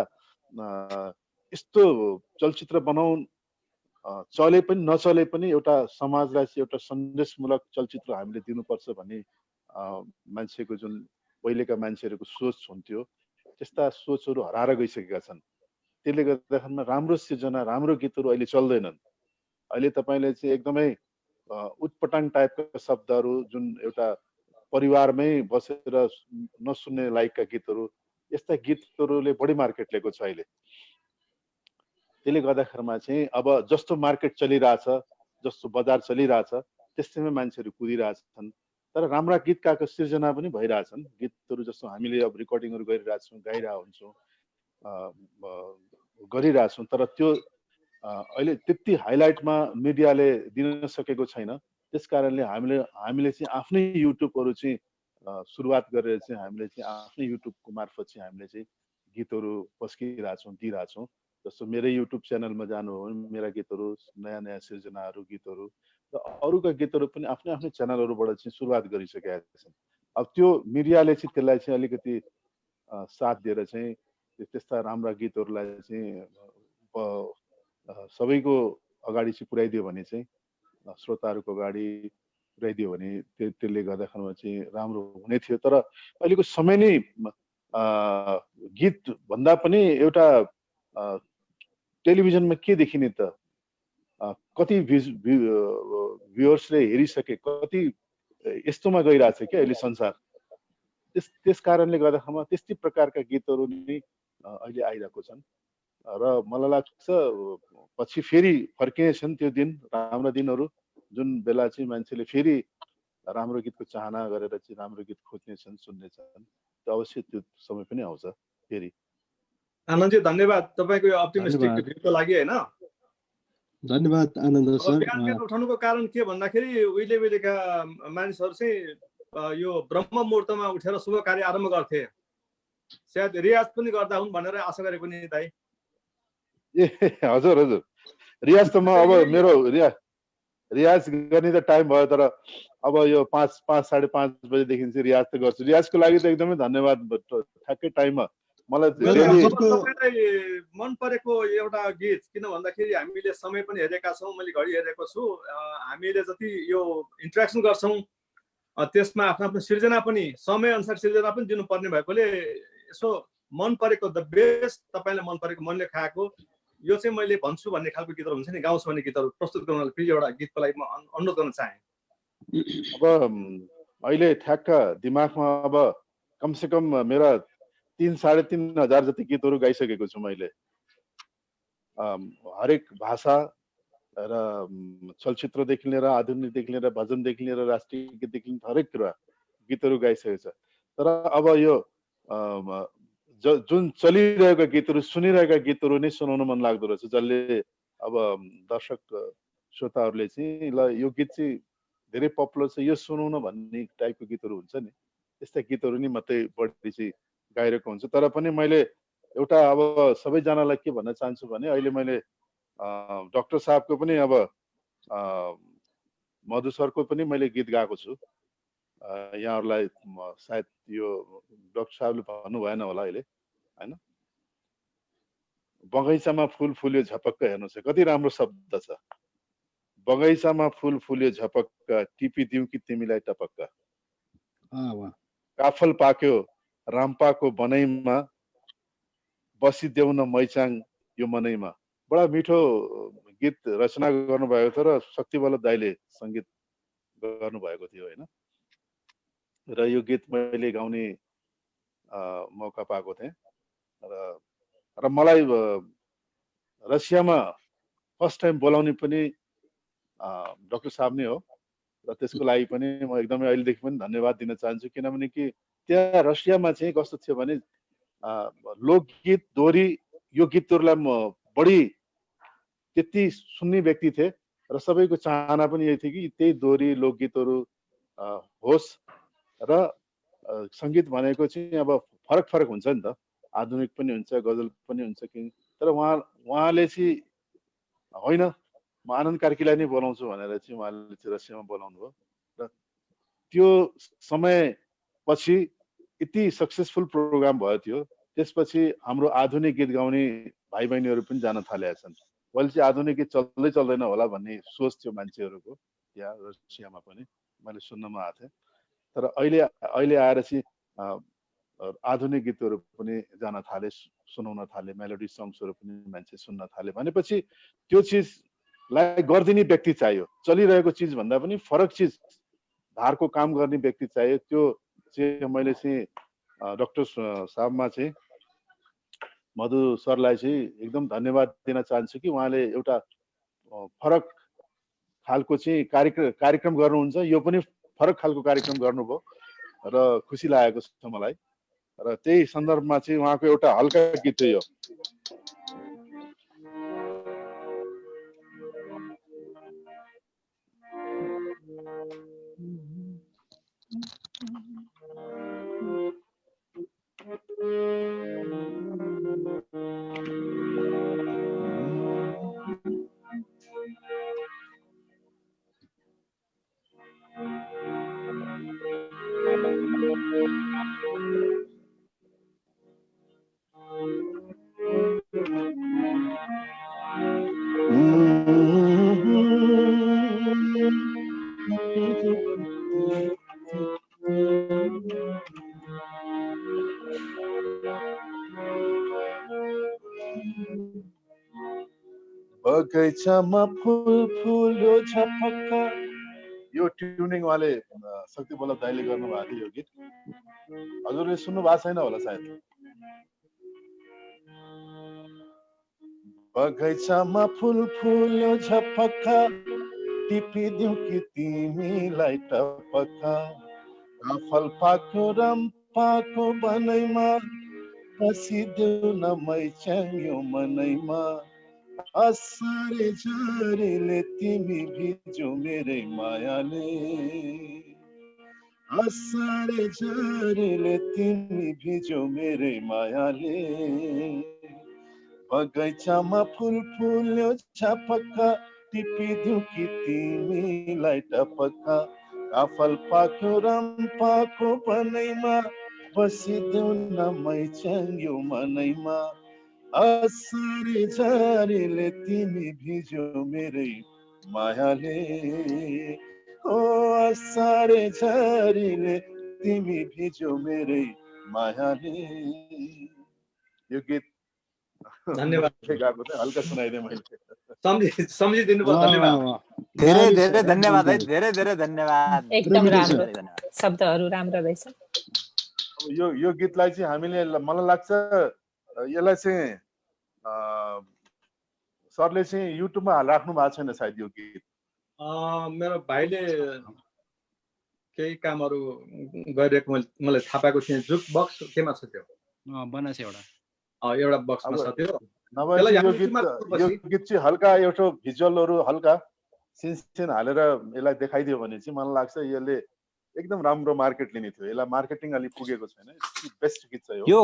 यस्तो चलचित्र बनाउन चले पनि नचले पनि एउटा समाजलाई चाहिँ एउटा सन्देशमूलक चलचित्र हामीले दिनुपर्छ भन्ने मान्छेको जुन पहिलेका मान्छेहरूको सोच हुन्थ्यो, त्यस्ता सोचहरू हराएर गइसकेका छन्। त्यसले गर्दाखेरि राम्रो सिर्जना, राम्रो गीतहरू अहिले चल्दैनन्। अहिले तपाईँले चाहिँ एकदमै उटपटाङ टाइपका शब्दहरू, जुन एउटा परिवारमै बसेर नसुन्ने लायकका गीतहरू, यस्ता गीतहरूले बढी मार्केट लिएको छ अहिले। त्यसले गर्दाखेरिमा चाहिँ अब जस्तो मार्केट चलिरहेछ, जस्तो बजार चलिरहेछ, त्यस्तैमै मान्छेहरू कुदिरहेछन्। तर राम्रा गीतका सिर्जना पनि भइरहेछन्। गीतहरू जस्तो हामीले अब रेकर्डिङहरू गरिरहेछौँ, गाइरहेको हुन्छौँ, गरिरहेछौँ, तर त्यो अहिले त्यति हाइलाइटमा मिडियाले दिन सकेको छैन। त्यस कारणले हामीले चाहिँ आफ्नै युट्युबहरू चाहिँ सुरुवात गरेर चाहिँ हामीले चाहिँ आफ्नै युट्युबको मार्फत चाहिँ हामीले चाहिँ गीतहरू पस्किरहेछौँ, दिइरहेछौँ। जस्तो मेरै युट्युब च्यानलमा जानु हो भने मेरा गीतहरू, नयाँ नयाँ सिर्जनाहरू, गीतहरू र अरूका गीतहरू पनि आफ्नै आफ्नै च्यानलहरूबाट चाहिँ सुरुवात गरिसकेका छन्। अब त्यो मिडियाले चाहिँ त्यसलाई चाहिँ अलिकति साथ दिएर चाहिँ त्यस्ता राम्रा गीतहरूलाई चाहिँ सबैको अगाडि चाहिँ पुर्याइदियो भने चाहिँ, श्रोताहरूको अगाडि पुर्याइदियो भने त्यसले गर्दाखेरिमा चाहिँ राम्रो हुने थियो। तर अहिलेको समय नै गीत भन्दा पनि एउटा टेलिभिजनमा के देखिने त, कति भ्युअर्सले हेरिसके, कति यस्तोमा गइरहेछ क्या अहिले संसार। त्यस कारणले गर्दाखेरिमा त्यस्तै प्रकारका गीतहरू नै अहिले आइरहेको छन् र मलाई लाग्छ पछि फेरि फर्किनेछन् त्यो दिन, राम्रो दिनहरू, जुन बेला चाहिँ मान्छेले फेरि राम्रो गीतको चाहना गरेर चाहिँ राम्रो गीत खोज्नेछन्, सुन्नेछन्। त्यो अवश्य त्यो समय पनि आउँछ फेरि। आनन्दजी धन्यवाद तपाईँको यो अप्टिमिस्टिक भ्यूको लागि हैन। धन्यवाद आनन्द सर। बिहान उठाउनुको कारण के भन्दाखेरि उहिलेका मानिसहरू चाहिँ यो ब्रह्म मुहुर्तमा उठेर शुभ कार्य आरम्भ गर्थे। सायद रियाज पनि गर्दा हुन् भनेर आशा गरेको नि दाइ। ए हजुर हजुर, रियाज त म अब मेरो रियाज गर्ने त टाइम भयो, तर अब यो 5:30 बजेदेखि चाहिँ रियाज त गर्छु। रियाजको लागि त एकदमै धन्यवाद, ठ्याक्कै टाइममा मलाई तपाईँलाई मन परेको एउटा गीत, किन भन्दाखेरि हामीले समय पनि हेरेका छौँ, मैले घडी हेरेको छु, हामीले जति यो इन्ट्रेक्सन गर्छौँ त्यसमा आफ्नो आफ्नो सिर्जना पनि समय अनुसार सिर्जना पनि दिनुपर्ने भएकोले यसो मन परेको द बेस्ट, तपाईँलाई मन परेको, मनले खाएको यो चाहिँ मैले भन्छु भन्ने खालको गीतहरू हुन्छ नि, गाउँछु भन्ने गीतहरू प्रस्तुत गर्नलाई फेरि एउटा गीतको लागि म अनुरोध गर्न चाहेँ। अब अहिले ठ्याक्क दिमागमा अब कमसेकम मेरा 3-3.5 हजार जति गीतहरू गाइसकेको छु मैले। हरेक भाषा र चलचित्रदेखि लिएर, आधुनिकदेखि लिएर, भजनदेखि लिएर, राष्ट्रिय गीतदेखि हरेक कुरा गीतहरू गाइसकेको छ। तर अब यो जुन चलिरहेका गीतहरू, सुनिरहेका गीतहरू नै सुनाउन मन लाग्दो रहेछ, जसले अब दर्शक श्रोताहरूले चाहिँ ल यो गीत चाहिँ धेरै पपुलर छ, यो सुनाउन भन्ने टाइपको गीतहरू हुन्छ नि, त्यस्ता गीतहरू नै मात्रै बढी चाहिँ गाइरहेको हुन्छ। तर पनि मैले एउटा अब सबैजनालाई के भन्न चाहन्छु भने अहिले मैले डाक्टर साहबको पनि अब मधु सरको पनि मैले गीत गाएको छु। यहाँहरूलाई सायद यो डाक्टर साहबले भन्नु भएन होला अहिले हैन। बगैँचामा फुल फुल्यो झपक्क, हेर्नुहोस् कति राम्रो शब्द छ। बगैँचामा फुल फुल्यो झपक्क, टिपिदिउँ कि तिमीलाई टपक्क। काफल पाक्यो रामपाको बनैमा, बसिदेऊ न मैचाङ यो मनैमा। बडा मिठो गीत रचना गर्नुभएको थियो र शक्तिवल्लभ दाइले सङ्गीत गर्नुभएको थियो हैन। र यो गीत मैले गाउने मौका पाएको थिएँ र मलाई रसियामा फर्स्ट टाइम बोलाउने पनि डाक्टर साहब नै हो र त्यसको लागि पनि म एकदमै अहिलेदेखि पनि धन्यवाद दिन चाहन्छु। किनभने कि त्यहाँ रसियामा चाहिँ कस्तो थियो भने लोकगीत, दोहोरी, यो गीतहरूलाई म बढी त्यति सुन्ने व्यक्ति थिए र सबैको चाहना पनि यही थियो कि त्यही दोहोरी लोकगीतहरू होस् र सङ्गीत भनेको चाहिँ अब फरक फरक हुन्छ नि त, आधुनिक पनि हुन्छ, गजल पनि हुन्छ कि। तर उहाँले चाहिँ होइन म आनन्द कार्कीलाई नै बोलाउँछु भनेर चाहिँ उहाँले चाहिँ रसियामा बोलाउनु भयो र त्यो समय पछि यति सक्सेसफुल प्रोग्राम भयो थियो। त्यसपछि हाम्रो आधुनिक गीत गाउने भाइ बहिनीहरू पनि जान थालेका छन्। अहिले चाहिँ आधुनिक गीत चल्दैन होला भन्ने सोच थियो मान्छेहरूको यहाँ रसियामा पनि, मैले सुन्नमा आएको थिएँ। तर अहिले आएर चाहिँ आधुनिक गीतहरू पनि जान थाले, सुनाउन थाले, मेलोडी सङ्ग्सहरू पनि मान्छे सुन्न थाले। भनेपछि त्यो चिजलाई गरिदिने व्यक्ति चाहियो, चलिरहेको चिज भन्दा पनि फरक चिज, धारको काम गर्ने व्यक्ति चाहियो। त्यो चाहिँ मैले चाहिँ डाक्टर साहबमा चाहिँ मधु सरलाई चाहिँ एकदम धन्यवाद दिन चाहन्छु कि उहाँले एउटा फरक खालको चाहिँ कार्यक्रम गर्नुहुन्छ। यो पनि फरक खालको कार्यक्रम गर्नुभयो र खुसी लागेको छ मलाई र त्यही सन्दर्भमा चाहिँ उहाँको एउटा हल्का गीत थियो यो बगैँचामा फुल फुल्यो झपक्क यो ट्युनिङ उहाँले शक्ति बल्लभ दाइले गर्नुभएको थियो यो गीत हजुरले सुन्नु भएको छैन होला सायद बगैँचामा फुल फुल्यो झपक्क टिपिदिउँ कि तिमीलाई टपक्क आफल पाको रम्पाको बनैमा बसिदेऊ न मै च्याङ्यो मनैमा असारे झरीले तिमी भिज्यो मेरै मायाले असारे झरीले तिमी भिज्यो मेरै मायाले बगैँचामा फुल फुल्यो झपक्क टिपिदिउँ कि तिमीलाई टपक्क आफल पाको रम्पाको बनैमा बसिदेऊ न मै च्याङ्यो मनैमा असारे झरीले तिमी भिज्यो मेरै मायाले ओ असारे झरीले तिमी भिज्यो मेरै मायाले यो गीत धन्यवाद गाएको चाहिँ हल्का सुनाइदिएँ मैले सम्झिदिनु भयो धन्यवाद धेरै धेरै धन्यवाद है धेरै धेरै धन्यवाद एकदम राम्रो शब्दहरू राम्रो रहेछ यो गीतलाई चाहिँ हामीले मलाई लाग्छ यसलाई चाहिँ सरले चाहिँ युट्युबमा राख्नु भएको छैन सायद यो गीत मेरो भाइले केही कामहरू गरिरहेको मलाई थाहा पाएको थिएँ जुक बक्स केमा छ त्यो बनास एउटा बक्समा छ त्यो नभए यो गीत चाहिँ हल्का एउटा भिजुअलहरू हल्का सिन हालेर यसलाई देखाइदियो भने चाहिँ मलाई लाग्छ यसले एकदम राम्रो मार्केट लिने थियो यसलाई मार्केटिङ अलि पुगेको छैन बेस्ट गीत छ यो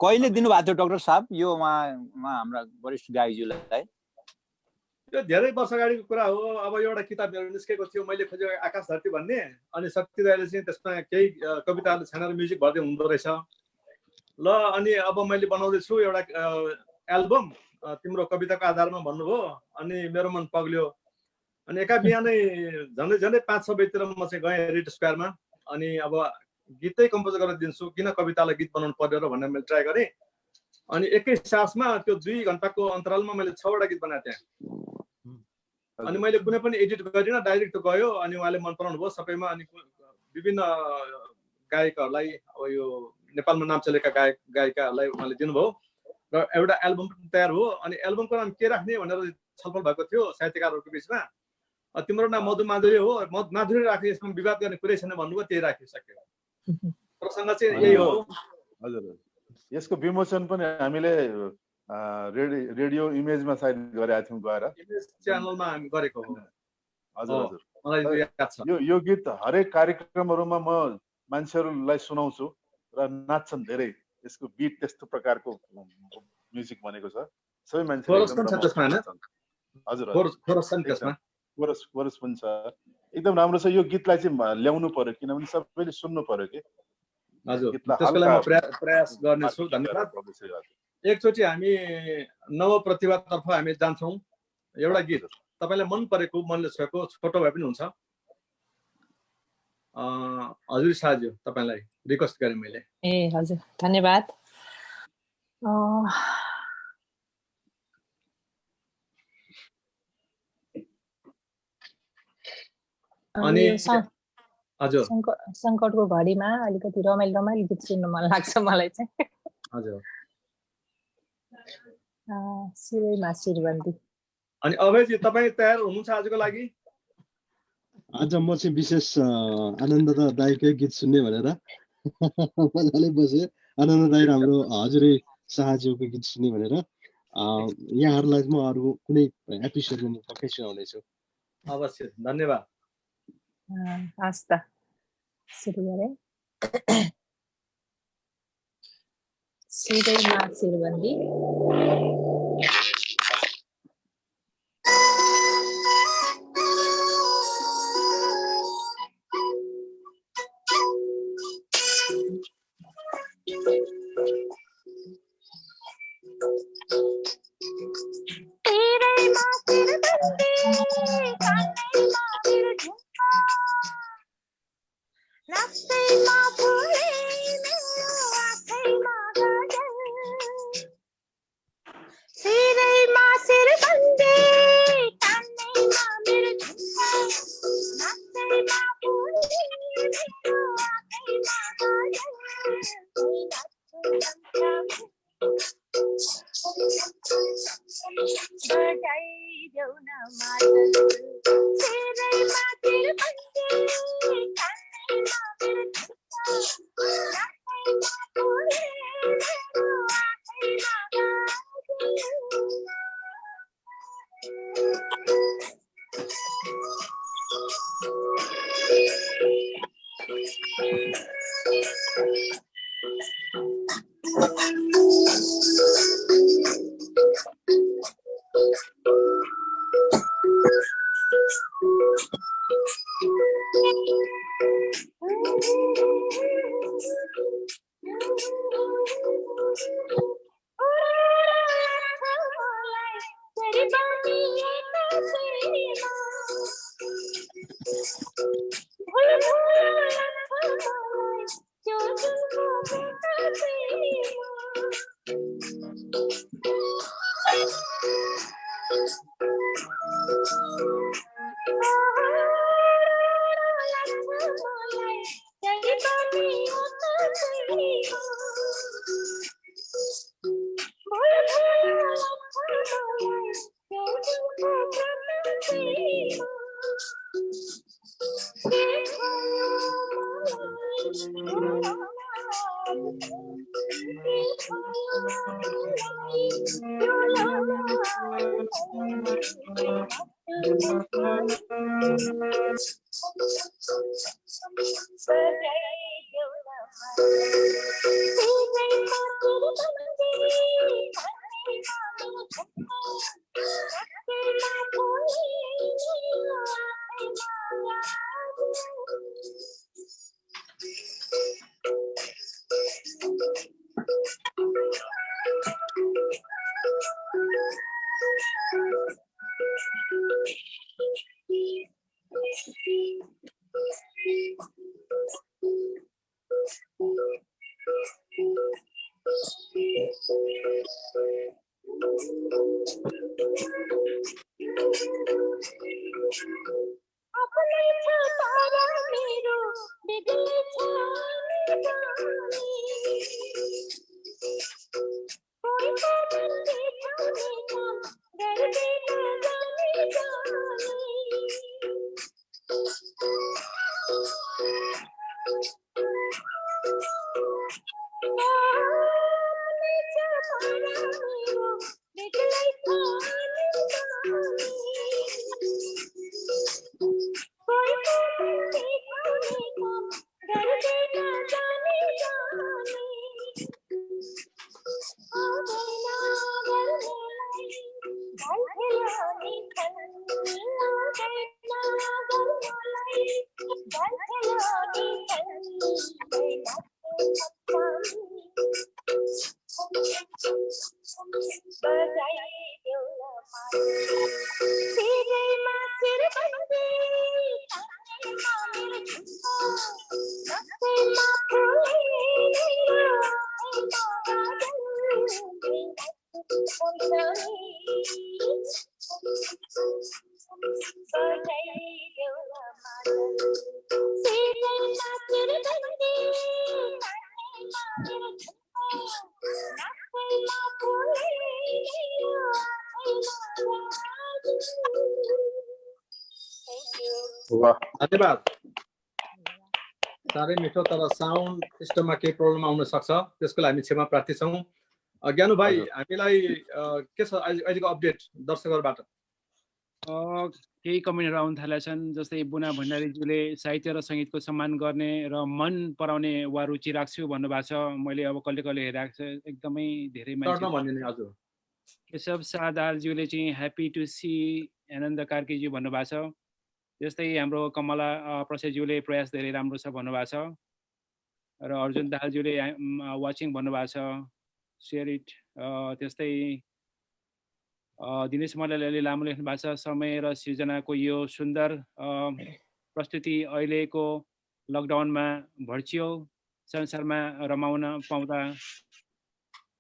कहिले दिनुभएको थियो डाक्टर साहब यो उहाँ हाम्रा वरिष्ठ गायकज्यूलाई यो धेरै वर्ष अगाडिको कुरा हो अब एउटा किताब मेरो निस्केको थियो मैले खोजेको आकाश धरती भन्ने अनि शक्ति दाइले चाहिँ त्यसमा केही कविताहरू छानेर म्युजिक भर्दै हुँदो रहेछ ल अनि अब मैले बनाउँदैछु एउटा एल्बम तिम्रो कविताको आधारमा भन्नुभयो अनि मेरो मन पग्ल्यो अनि एका बिहानै झन्डै 5-6 बजीतिर म चाहिँ गएँ रिट स्क्वायरमा अनि अब गीतै कम्पोज गरेर दिन्छु किन कवितालाई गीत बनाउनु पर्यो र भनेर मैले ट्राई गरेँ अनि एकै सासमा त्यो 2 घण्टाको अन्तरालमा मैले 6वटा गीत बनाएको थिएँ अनि मैले कुनै पनि एडिट गरिनँ डाइरेक्ट गयो अनि उहाँले मन पराउनु भयो सबैमा अनि विभिन्न गायकहरूलाई अब यो नेपालमा नाम चलेका गायिकाहरूलाई उहाँले दिनुभयो र एउटा एल्बम तयार हो अनि एल्बमको नाम के राख्ने भनेर छलफल भएको थियो साहित्यकारहरूको बिचमा तिम्रो नाम मधु माधुरी हो माधुरी राखे यसमा विवाद गर्ने कुरै छैन भन्नुभयो त्यही राखिसक्यो प्रसङ्ग चाहिँ यही हो हजुर यसको विमोचन पनि हामीले रेडियो इमेजमा सायद गरेका थियौँ गएर इमेज च्यानलमा हामी गरेको हो हजुर हजुर मलाई याद छ यो गीत हरेक कार्यक्रमहरूमा म मान्छेहरूलाई सुनाउँछु र नाच्छन् धेरै यसको बिट त्यस्तो प्रकारको म्युजिक बनेको छ सबै मान्छे हजुर कोरस पनि छ एकदम राम्रो छ यो गीतलाई चाहिँ ल्याउनु पर्यो किनभने सबैले सुन्नु पर्यो कि हजुर त्यसको लागि म प्रयास गर्नेछु धन्यवाद एकचोटि हामी नव प्रतिभातर्फ हामी जान्छौँ एउटा गीत तपाईलाई मन परेको मनले छोएको छोटो भए पनि हुन्छ हजुर साज्यू तपाईलाई रिक्वेस्ट गरेँ मैले ए हजुर धन्यवाद अनि हजुर संकटको घडीमा अलिकति रमाइलो गीत सुन्न मन लाग्छ मलाई चाहिँ हजुर शिरैमा शिरबन्दी अनि अभयजी तपाईँ तयार हुनुहुन्छ आजको लागि आज म चाहिँ विशेष आनन्द दाईकै गीत सुन्ने भनेर मजाले बसेँ। आनन्द दाई हाम्रो हजुरै शाहज्यूको गीत सुन्ने भनेर यहाँहरूलाई म अरू कुनै एपिसोडमा म पक्कै सुनाउनेछु। अवश्य, धन्यवाद। हस् त, सुरु गरे। सिरैमा शिरबन्दी। वाह धन्यवाद। साह्रै मिठो, तर साउन्ड सिस्टममा केही प्रब्लम आउन सक्छ, त्यसको लागि हामी क्षमा प्रार्थी छौँ। ज्ञानु भाइ, हामीलाई के छ अहिलेको अपडेट दर्शकहरूबाट? केही कमेन्टहरू आउन थालेका छन्, जस्तै बुना भण्डारीज्यूले साहित्य र सङ्गीतको सम्मान गर्ने र मन पराउने वा रुचि राख्छु भन्नुभएको छ। मैले अब कहिले कहिले हेरेको छ, एकदमै धेरै मान्छे। हजुर केशव सादालज्यूले चाहिँ ह्याप्पी टु सी आनन्द कार्कीज्यू भन्नुभएको छ। त्यस्तै हाम्रो कमला प्रसादज्यूले प्रयास धेरै राम्रो छ भन्नुभएको छ। र अर्जुन दाहालज्यूले वाचिङ भन्नुभएको छ, सेयर इट। त्यस्तै दिनेश मल्लले लामो लेख्नु भएको छ, समय र सृजनाको यो सुन्दर प्रस्तुति अहिलेको लकडाउनमा भर्चुअल संसारमा रमाउन पाउँदा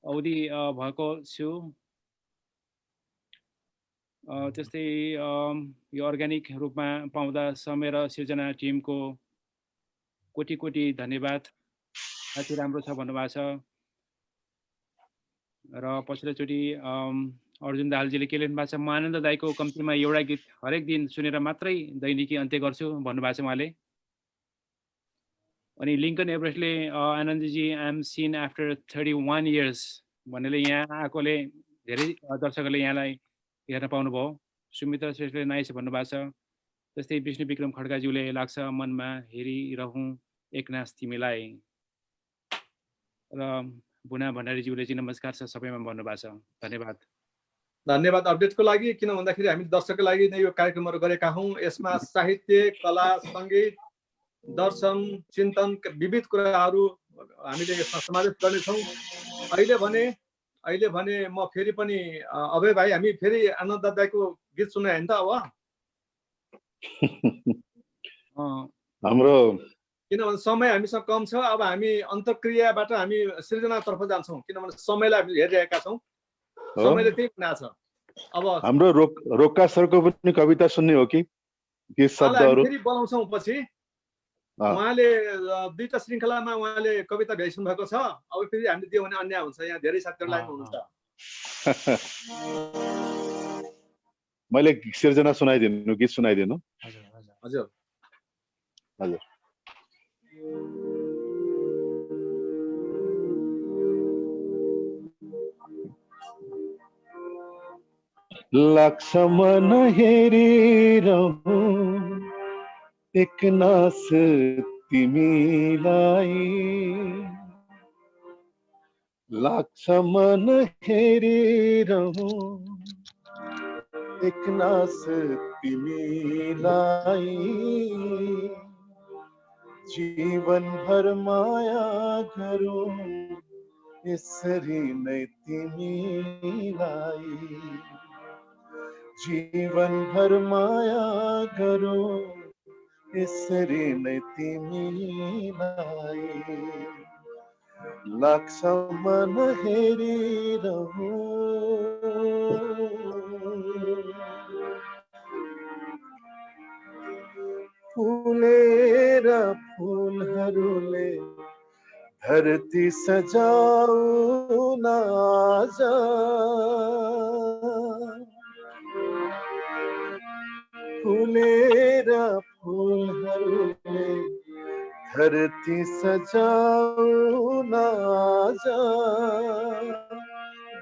औधी भएको छु। त्यस्तै यो अर्ग्यानिक रूपमा पाउँदा समय र सृजना टिमको कोटी कोटी धन्यवाद, अति राम्रो छ भन्नुभएको छ। र पछिल्लोचोटि अर्जुन दाहालजीले के लेख्नु भएको छ, म आनन्द दाईको कम्तीमा एउटा गीत हरेक दिन सुनेर मात्रै दैनिकी अन्त्य गर्छु भन्नुभएको छ उहाँले। अनि लिङ्कन एभरेस्टले आनन्दजी I am seen after 31 years भन्नेले यहाँ आएकोले धेरै दर्शकहरूले यहाँलाई हेर्न पाउनुभयो। सुमित्रा श्रेष्ठले नाइस भन्नुभएको छ। त्यस्तै विष्णु विक्रम खड्काज्यूले लाग्छ मनमा हेरिरहँ एकनाश तिमीलाई। र बुना भण्डारीज्यूले चाहिँ नमस्कार छ सबैमा भन्नुभएको छ। धन्यवाद। धन्यवाद अपडेटको लागि। किन भन्दाखेरि हामी दर्शकको लागि नै यो कार्यक्रमहरू गरेका हौँ। यसमा साहित्य, कला, सङ्गीत, दर्शन, चिन्तन, विविध कुराहरू हामीले यसमा समावेश गर्नेछौँ। अहिले भने म फेरि पनि अभय भाइ, हामी फेरि आनन्द दाईको गीत सुन्ने होइन त अब? हाम्रो किनभने समय हामीसँग कम छ। अब हामी अन्तर्क्रियाबाट हामी सृजनातर्फ जान्छौँ, किनभने समयलाई हामी हेरिरहेका छौँ। समयले त्यही बनाएको छ। अब हाम्रो रोक्का सरको पनि कविता सुन्ने हो कि शब्दहरू फेरि बोलाउँछौँ पछि। उहाँले दुईटा श्रृङ्खलामा उहाँले कविता भ्याइसक्नु भएको छ। अब फेरि हामीले दियो भने अन्याय हुन्छ। यहाँ धेरै साथीहरू लाइनमा हुनुहुन्छ। मैले सृजना सुनाइदिनु, गीत सुनाइदिनु। हजुर हजुर। लाग्छ मन हेरिरहँ एकनास तिमीलाई, लाग्छ मन हेरिरहँ एकनास तिमीलाई, जीवन भर माया गरौँ यसरी नै तिमीलाई, जीवन भर माया गरौँ यसरी नै तिमीलाई, लाग्छ मन हेरिरहँ फुलेर फुलहरूले धरती सजाउन आज, फुलेर फुलहरूले धरती सजाउन आज,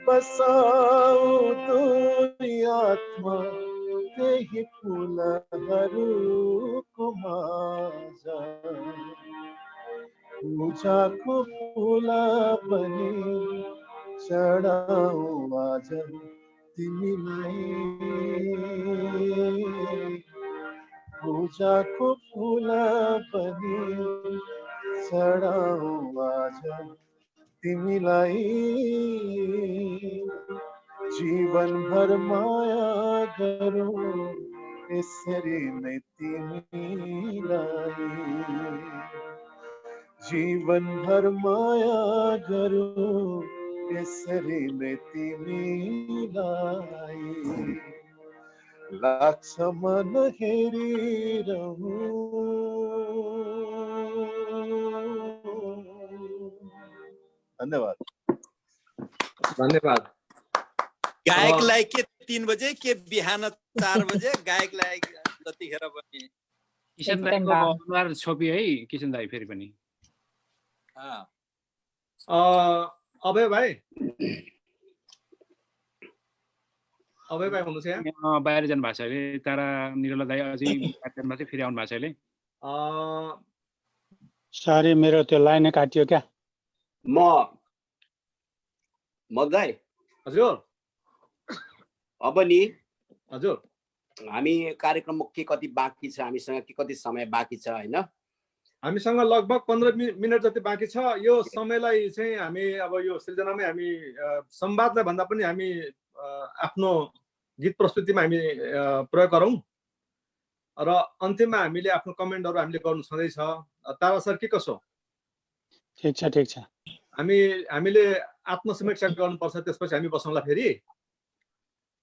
बसाऊ दुई आत्मा त्यही फुलहरूको माझ, पूजाको फुल पनि चढाऊ आज तिमीलाई, पूजाको फुल पनि चढाऊ आज तिमीलाई, जीवन भर माया गरौँ यसरी नै तिमीलाई, जीवन भर माया गरौँ यसरी नै तिमीलाई, लाग्छ मन हेरिरहँ। धन्यवाद। धन्यवाद। गायकलाई के 3 बजे के बिहान 4 बजे गायकलाई जतिखेर पनि किसन एकदम दाईको भा- अनुहार छोपी है किसन दाई फेरि पनि अभय भाइ हुनुहुन्छ यहाँ बाहिर जानु भएको छ अहिले तारा निरला दाई अझै कार्यक्रममा चाहिँ फेरि आउनु भएको छ अहिले सरी मेरो त्यो लाइन काटियो क्या मगदाई हजुर अब नि हजुर हामी कार्यक्रममा के कति बाँकी छ हामीसँग के कति समय बाँकी छ हैन हामीसँग लगभग 15 मिनट जति बाँकी छ यो समयलाई चाहिँ हामी अब यो सृजनामै हामी संवादलाई भन्दा पनि हामी आफ्नो गीत प्रस्तुतिमा हामी प्रयोग गरौँ र अन्तिममा हामीले आफ्नो कमेन्टहरू हामीले गर्नु छँदैछ तारा सर के कसो ठिक छ हामीले आत्मसमीक्षा गर्नुपर्छ त्यसपछि हामी बसौँला फेरि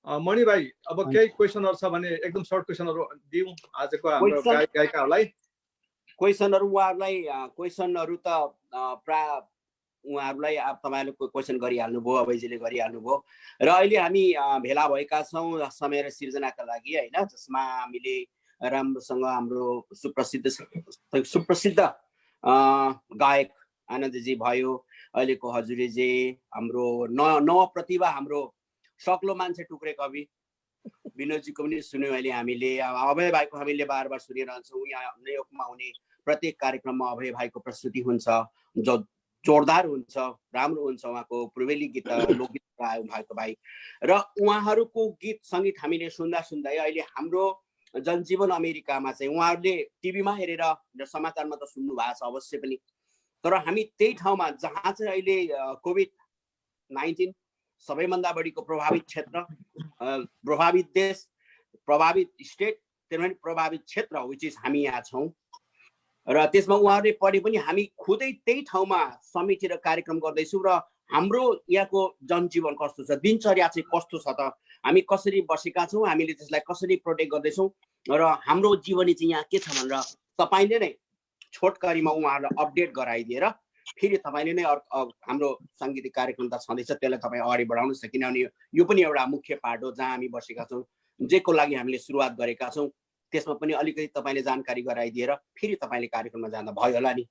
मणि भाइ अब केही क्वेसनहरू छ भने एकदम सर्ट क्वेसनहरू दिउँ आजको हाम्रो गायिकाहरूलाई क्वेसनहरू क्वेसनहरू त प्राय उहाँहरूलाई अब तपाईँले क्वेसन गरिहाल्नुभयो अभयजीले गरिहाल्नुभयो र अहिले हामी भेला भएका छौँ समय र सिर्जनाका लागि हैन जसमा हामीले राम्रोसँग हाम्रो सुप्रसिद्ध गायक आनन्दजी भयो अहिलेको हजुरजी हाम्रो नव प्रतिभा हाम्रो सक्लो मान्छे टुक्रे कवि विनोदजीको पनि सुन्यौँ अहिले हामीले अभय भाइको हामीले बार बार सुनिरहन्छौँ यहाँ न्युयोर्कमा हुने प्रत्येक कार्यक्रममा अभय भाइको प्रस्तुति हुन्छ जो जोरदार हुन्छ राम्रो हुन्छ उहाँको पूर्वेली गीत लोकगीत गायो भएको भाइ र उहाँहरूको गीत सङ्गीत हामीले सुन्दा सुन्दै अहिले हाम्रो जनजीवन अमेरिकामा चाहिँ उहाँहरूले टिभीमा हेरेर समाचारमा त सुन्नु भएको छ अवश्य पनि तर हामी त्यही ठाउँमा जहाँ चाहिँ अहिले कोभिड-19 सबैभन्दा बढीको प्रभावित क्षेत्र प्रभावित देश प्रभावित स्टेट त्यसमा प्रभावित क्षेत्र विच इज हामी यहाँ छौँ र त्यसमा उहाँहरूले पढे पनि हामी खुदै त्यही ठाउँमा समेटेर कार्यक्रम गर्दैछौँ र हाम्रो यहाँको जनजीवन कस्तो छ दिनचर्या चाहिँ कस्तो छ त हामी कसरी बसेका छौँ हामीले त्यसलाई कसरी प्रोटेक्ट गर्दैछौँ र हाम्रो जीवनी चाहिँ यहाँ के छ भनेर तपाईँले नै छोटकरीमा उहाँहरूलाई अपडेट गराइदिएर फेरि तपाईँले नै हाम्रो साङ्गीतिक कार्यक्रम त छँदैछ त्यसलाई तपाईँ अगाडि बढाउनुहोस् न किनभने यो पनि एउटा मुख्य पार्ट हो जहाँ हामी बसेका छौँ जेको लागि हामीले सुरुवात गरेका छौँ त्यसमा पनि अलिकति तपाईँले जानकारी गराइदिएर फेरि तपाईँले कार्यक्रममा जाँदा भयो होला नि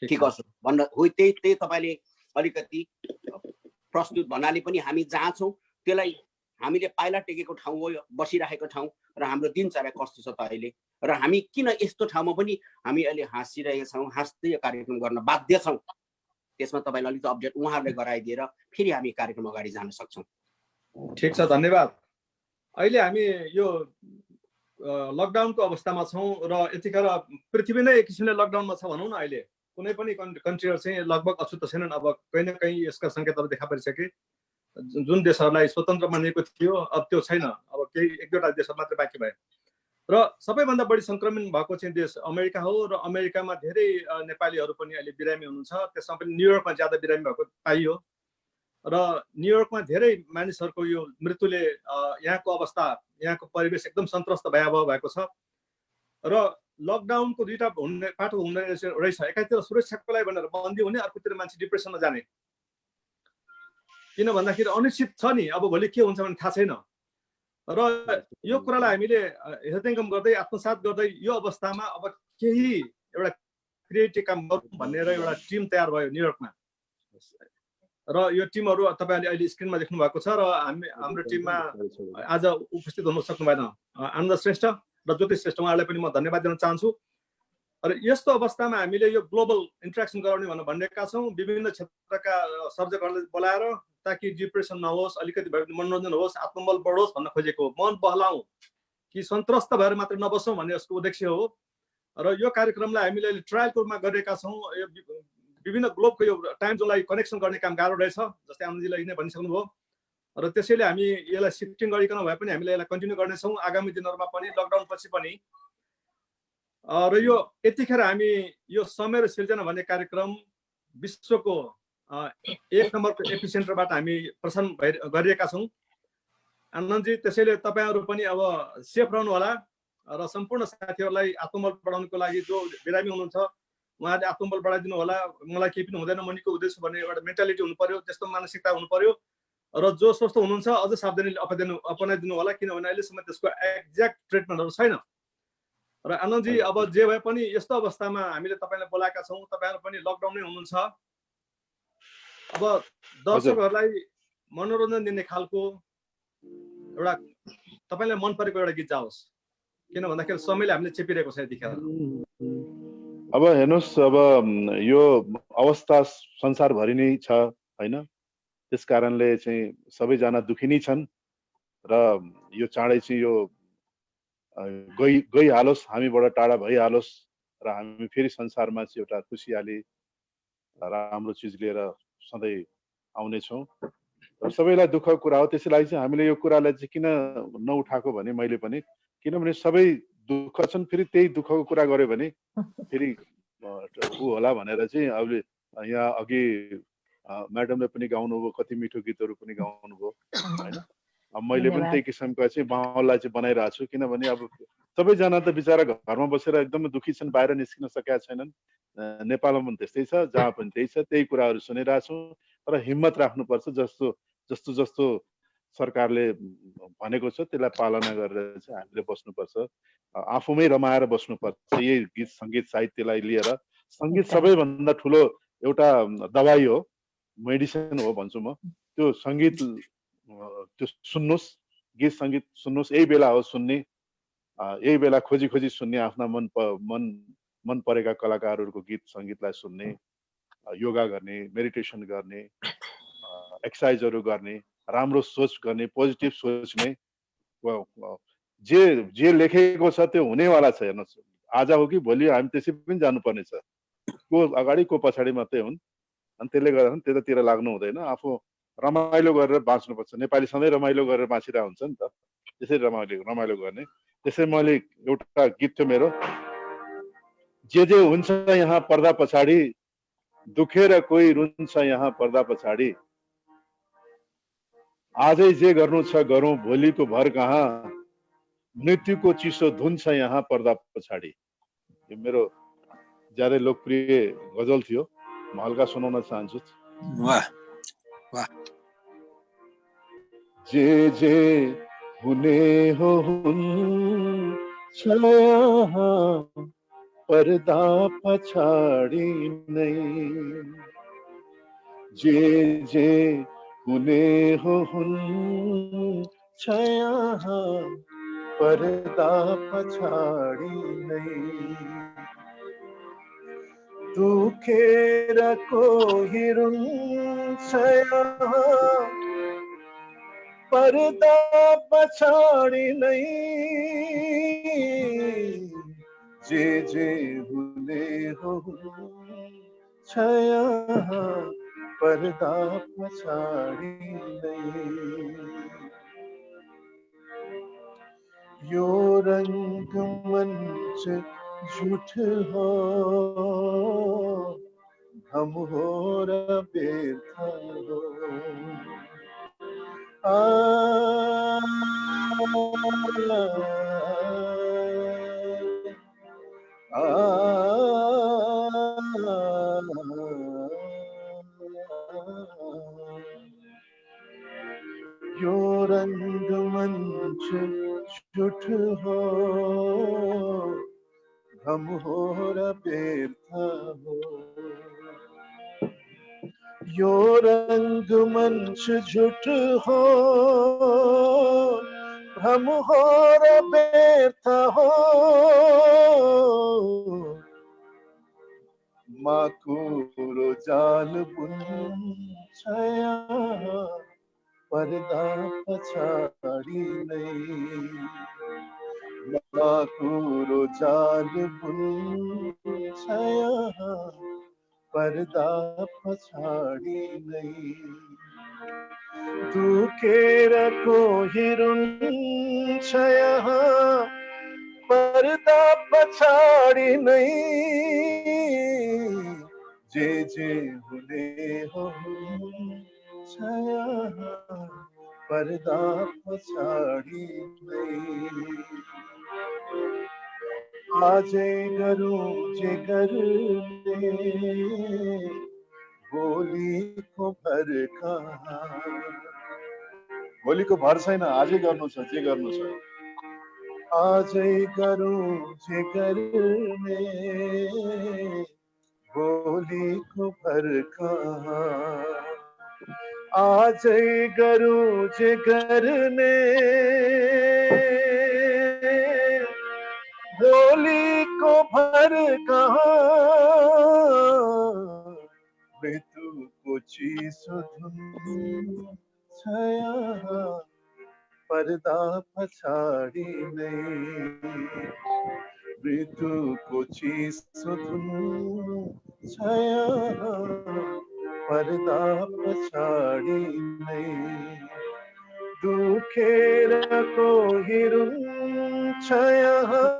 के कसो भन्न हो त्यही तपाईँले अलिकति प्रस्तुत भन्नाले पनि हामी जहाँ छौँ त्यसलाई हामीले पाइला टेकेको ठाउँ हो बसिरहेको ठाउँ र हाम्रो दिनचर्या कस्तो छ त अहिले र हामी किन यस्तो ठाउँमा पनि हामी अहिले हाँसिरहेका छौँ हाँस्दै यो कार्यक्रम गर्न बाध्य छौँ त्यसमा तपाईँले अलिकति अपडेट उहाँहरूले गराइदिएर फेरि हामी कार्यक्रम अगाडि जान सक्छौँ ठिक छ धन्यवाद अहिले हामी यो लकडाउनको अवस्थामा छौँ र यतिखेर पृथ्वी नै एक किसिमले लकडाउनमा छ भनौँ न अहिले कुनै पनि कन्ट्रीहरू चाहिँ लगभग अछुत छैनन् अब कहीँ न कहीँ यसका सङ्केतहरू देखा परिसके जुन देशहरूलाई स्वतन्त्र मानिएको थियो अब त्यो छैन अब केही एक दुईवटा देशहरू मात्रै बाँकी भए र सबैभन्दा बढी सङ्क्रमण भएको चाहिँ देश अमेरिका हो र अमेरिकामा धेरै नेपालीहरू पनि अहिले बिरामी हुनुहुन्छ त्यसमा पनि न्युयोर्कमा ज्यादा बिरामी भएको पाइयो र न्युयोर्कमा धेरै मानिसहरूको यो मृत्युले यहाँको अवस्था यहाँको परिवेश एकदम सन्त्रस्त भयावह भएको छ र लकडाउनको दुईटा पाटो हुने रहेछ एकातिर सुरक्षाको लागि भनेर बन्दी हुने अर्कोतिर मान्छे डिप्रेसनमा जाने किन भन्दाखेरि अनिश्चित छ नि अब भोलि के हुन्छ भने थाहा छैन र यो कुरालाई हामीले हृदयङ्गम गर्दै आत्मसात गर्दै यो अवस्थामा अब केही एउटा क्रिएटिभ काम गरौँ भनेर एउटा टिम तयार भयो न्युयोर्कमा र यो टिमहरू तपाईँहरूले अहिले स्क्रिनमा देख्नु भएको छ र हाम्रो टिममा आज उपस्थित हुन सक्नु भएन आनन्द श्रेष्ठ र ज्योति श्रेष्ठ उहाँलाई पनि म धन्यवाद दिन चाहन्छु र यस्तो अवस्थामा हामीले यो ग्लोबल इन्ट्रेक्सन गराउने भनेर भनिरहेका छौँ विभिन्न क्षेत्रका सर्जकहरूलाई बोलाएर ताकि डिप्रेसन नहोस् अलिकति भए पनि मनोरञ्जन होस् आत्मबल बढोस् भन्न खोजेको मन बहलाउँ कि सन्त्रस्त भएर मात्र नबसौँ भन्ने यसको उद्देश्य हो र यो कार्यक्रमलाई हामीले अहिले ट्रायलको रूपमा गरेका छौँ विभिन्न ग्लोबको यो टाइम जोनलाई कनेक्सन गर्ने काम गाह्रो रहेछ जस्तै आनन्दजीले नै भनिसक्नुभयो र त्यसैले हामी यसलाई सिफ्टिङ गरिकन भए पनि हामीले यसलाई कन्टिन्यू गर्नेछौँ आगामी दिनहरूमा पनि लकडाउन पछि पनि र यो यतिखेर हामी यो समय र सिर्जना भन्ने कार्यक्रम विश्वको 1 नम्बरको एपिसेन्टरबाट हामी प्रसारण गरिरहेका छौँ आनन्दजी त्यसैले तपाईँहरू पनि अब सेफ रहनु होला र सम्पूर्ण साथीहरूलाई आत्मबल बढाउनको लागि जो बिरामी हुनुहुन्छ उहाँहरूले आत्मबल बढाइदिनु होला मलाई केही पनि हुँदैन मनीको उद्देश्य भन्ने एउटा मेन्टालिटी हुनु पर्यो त्यस्तो मानसिकता हुनु पर्यो र जो स्वस्थ हुनुहुन्छ अझ सावधानी अपनाइदिनु होला किनभने अहिलेसम्म त्यसको एक्ज्याक्ट ट्रिटमेन्टहरू छैन र आनन्दजी अब जे भए पनि यस्तो अवस्थामा हामीले तपाईँलाई बोलाएका छौँ, तपाईँहरू पनि लकडाउनै हुनुहुन्छ। अब दर्शकहरूलाई मनोरञ्जन दिने खालको एउटा तपाईँलाई मन परेको एउटा गीत जाओस्, किन भन्दाखेरि समयले हामीले चेपिरहेको छ यतिखेर। अब हेर्नुहोस्, अब यो अवस्था संसारभरि नै छ होइन, त्यस कारणले चाहिँ सबैजना दुखी नै छन् र यो चाँडै चाहिँ यो गइहालोस्, हामीबाट टाढा भइहालोस् र हामी फेरि संसारमा चाहिँ एउटा खुसियाली राम्रो चिज लिएर सधैँ आउनेछौँ। र सबैलाई दुःखको कुरा हो, त्यसैलाई चाहिँ हामीले यो कुरालाई चाहिँ किन नउठाएको भने मैले पनि, किनभने सबै दुःख छन्, फेरि त्यही दुःखको कुरा गर्यो भने फेरि ऊ होला भनेर चाहिँ अहिले यहाँ अघि म्याडमले पनि गाउनुभयो, कति मिठो गीतहरू पनि गाउनुभयो होइन। अब मैले पनि त्यही किसिमका चाहिँ माहौललाई चाहिँ बनाइरहेको छु, किनभने अब सबैजना त बिचरा घरमा बसेर एकदमै दुखी छन्, बाहिर निस्किन सकेका छैनन्। नेपालमा पनि त्यस्तै छ, जहाँ पनि त्यही छ, त्यही कुराहरू सुनिरहेको छु। तर हिम्मत राख्नुपर्छ, जस्तो जस्तो जस्तो सरकारले भनेको छ त्यसलाई पालना गरेर चाहिँ हामीले बस्नुपर्छ, आफूमै रमाएर बस्नुपर्छ। यही गीत सङ्गीत साहित्यलाई लिएर सङ्गीत सबैभन्दा ठुलो एउटा दबाई हो, मेडिसिन हो भन्छु म। त्यो सङ्गीत त्यो सुन्नुहोस्, गीत सङ्गीत सुन्नुहोस्, यही बेला हो सुन्ने, यही बेला खोजी खोजी सुन्ने, आफ्ना मन परेका कलाकारहरूको गीत सङ्गीतलाई सुन्ने, योगा गर्ने, मेडिटेसन गर्ने, एक्सर्साइजहरू गर्ने, राम्रो सोच गर्ने, पोजिटिभ सोच्ने। जे लेखेको छ त्यो हुनेवाला छ। हेर्नुहोस्, आज हो कि भोलि हामी त्यसै पनि जानुपर्ने छ, को अगाडि को पछाडि मात्रै हुन्। अनि त्यसले गर्दा त्यतातिर लाग्नु हुँदैन, आफू रमाइलो गरेर बाँच्नुपर्छ। नेपाली सधैँ रमाइलो गरेर बाँचिरहेको हुन्छ नि त, त्यसरी रमाइलो गर्ने। त्यसै मैले एउटा गीत थियो मेरो, जे हुन्छ यहाँ पर्दा पछाडि, दुखेर कोही रुन्छ यहाँ पर्दा पछाडि, आजै जे गर्नु छ गरौँ भोलिको भर कहाँ, मृत्युको चिसो धुन छ यहाँ पर्दा पछाडि। यो मेरो ज्यादै लोकप्रिय गजल थियो, म हल्का सुनाउन चाहन्छु। वाह वाह। जे हुने हो हुन्छ यहाँ पर्दा पछाडि नै, जे हुने हो हुन्छ यहाँ पर्दा पछाडि नै, दुखेर कोही रुन्छ यहाँ पर्दा पछाडि नै, जे हुने हो हुन्छ यहाँ पर्दा पछाडि नै, यो रङ्गमञ्च झुट हो, भ्रम हो र व्यर्थ हो। यो रङ्गमञ्च झुट हो, भ्रम हो र व्यर्थ हो। यो रङ्गमञ्च झुट हो, भ्रम हो र व्यर्थ हो। माकुरो जाल बुन्छ यहाँ पर्दा पछाडि नै, माकुरो जाल बुन्छ यहाँ पर्दा पछाडि नै, दुखेर कोही रुन्छ यहाँ पर्दा पछाडि नै, जे हुने हो हुन्छ यहाँ पर्दा पछाडि नै, आजै गरौँ जे गर्ने भोलिको भर कहाँ। भोलिको भर छैन, आजै गर्नु छ जे गर्नु छ। आजै गरौँ जे गर्ने भोलिको भर कहाँ आजै गरौँ जे गर्ने भोलिको भर कहाँ मृत्युको चिसो धुन छाया पर्दा पछाडि नै मृत्युको चिसो धुन छाया पर्दा पछाडि नै दुखेर कोहिरुन्छ यहाँ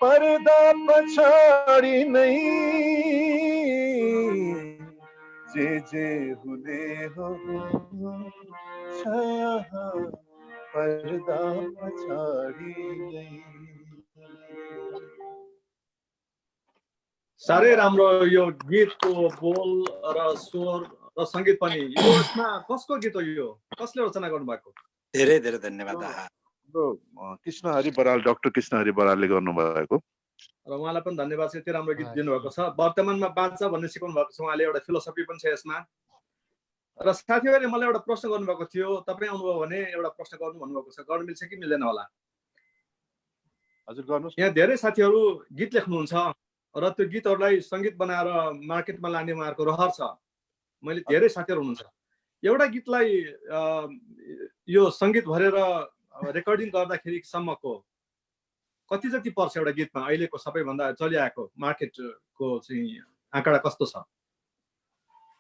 पर्दा पछाडि नै जे हुने हो यहाँ पर्दा पछाडि नै साह्रै राम्रो यो गीतको बोल र स्वर र सङ्गीत पनि। यो यसमा कसको गीत हो? यो कसले रचना गर्नुभएको? धेरै धेरै धन्यवाद दाहा। कृष्णहरि बराल, डाक्टर कृष्णहरि बरालले गर्नुभएको र उहाँलाई पनि धन्यवाद छ, यति राम्रो गीत दिनुभएको छ। वर्तमानमा बाँच्छ भन्ने सिकाउनु भएको छ उहाँले, एउटा फिलोसफी पनि छ यसमा। र साथीहरूले मलाई एउटा प्रश्न गर्नुभएको थियो, तपाईँ आउनुभयो भने एउटा प्रश्न गर्नु भन्नुभएको छ, गर्नु मिल्छ कि मिल्दैन होला? हजुर गर्नुहोस्। यहाँ धेरै साथीहरू गीत लेख्नुहुन्छ र त्यो गीतहरूलाई सङ्गीत बनाएर मार्केटमा लाने उहाँहरूको रहर छ। मैले धेरै साथीहरू हुनुहुन्छ, एउटा गीतलाई यो सङ्गीत भरेर रेकर्डिङ गर्दाखेरि सम्मको कति जति पर्छ एउटा गीतमा? अहिलेको सबैभन्दा चलिआएको मार्केटको चाहिँ आँकडा कस्तो छ?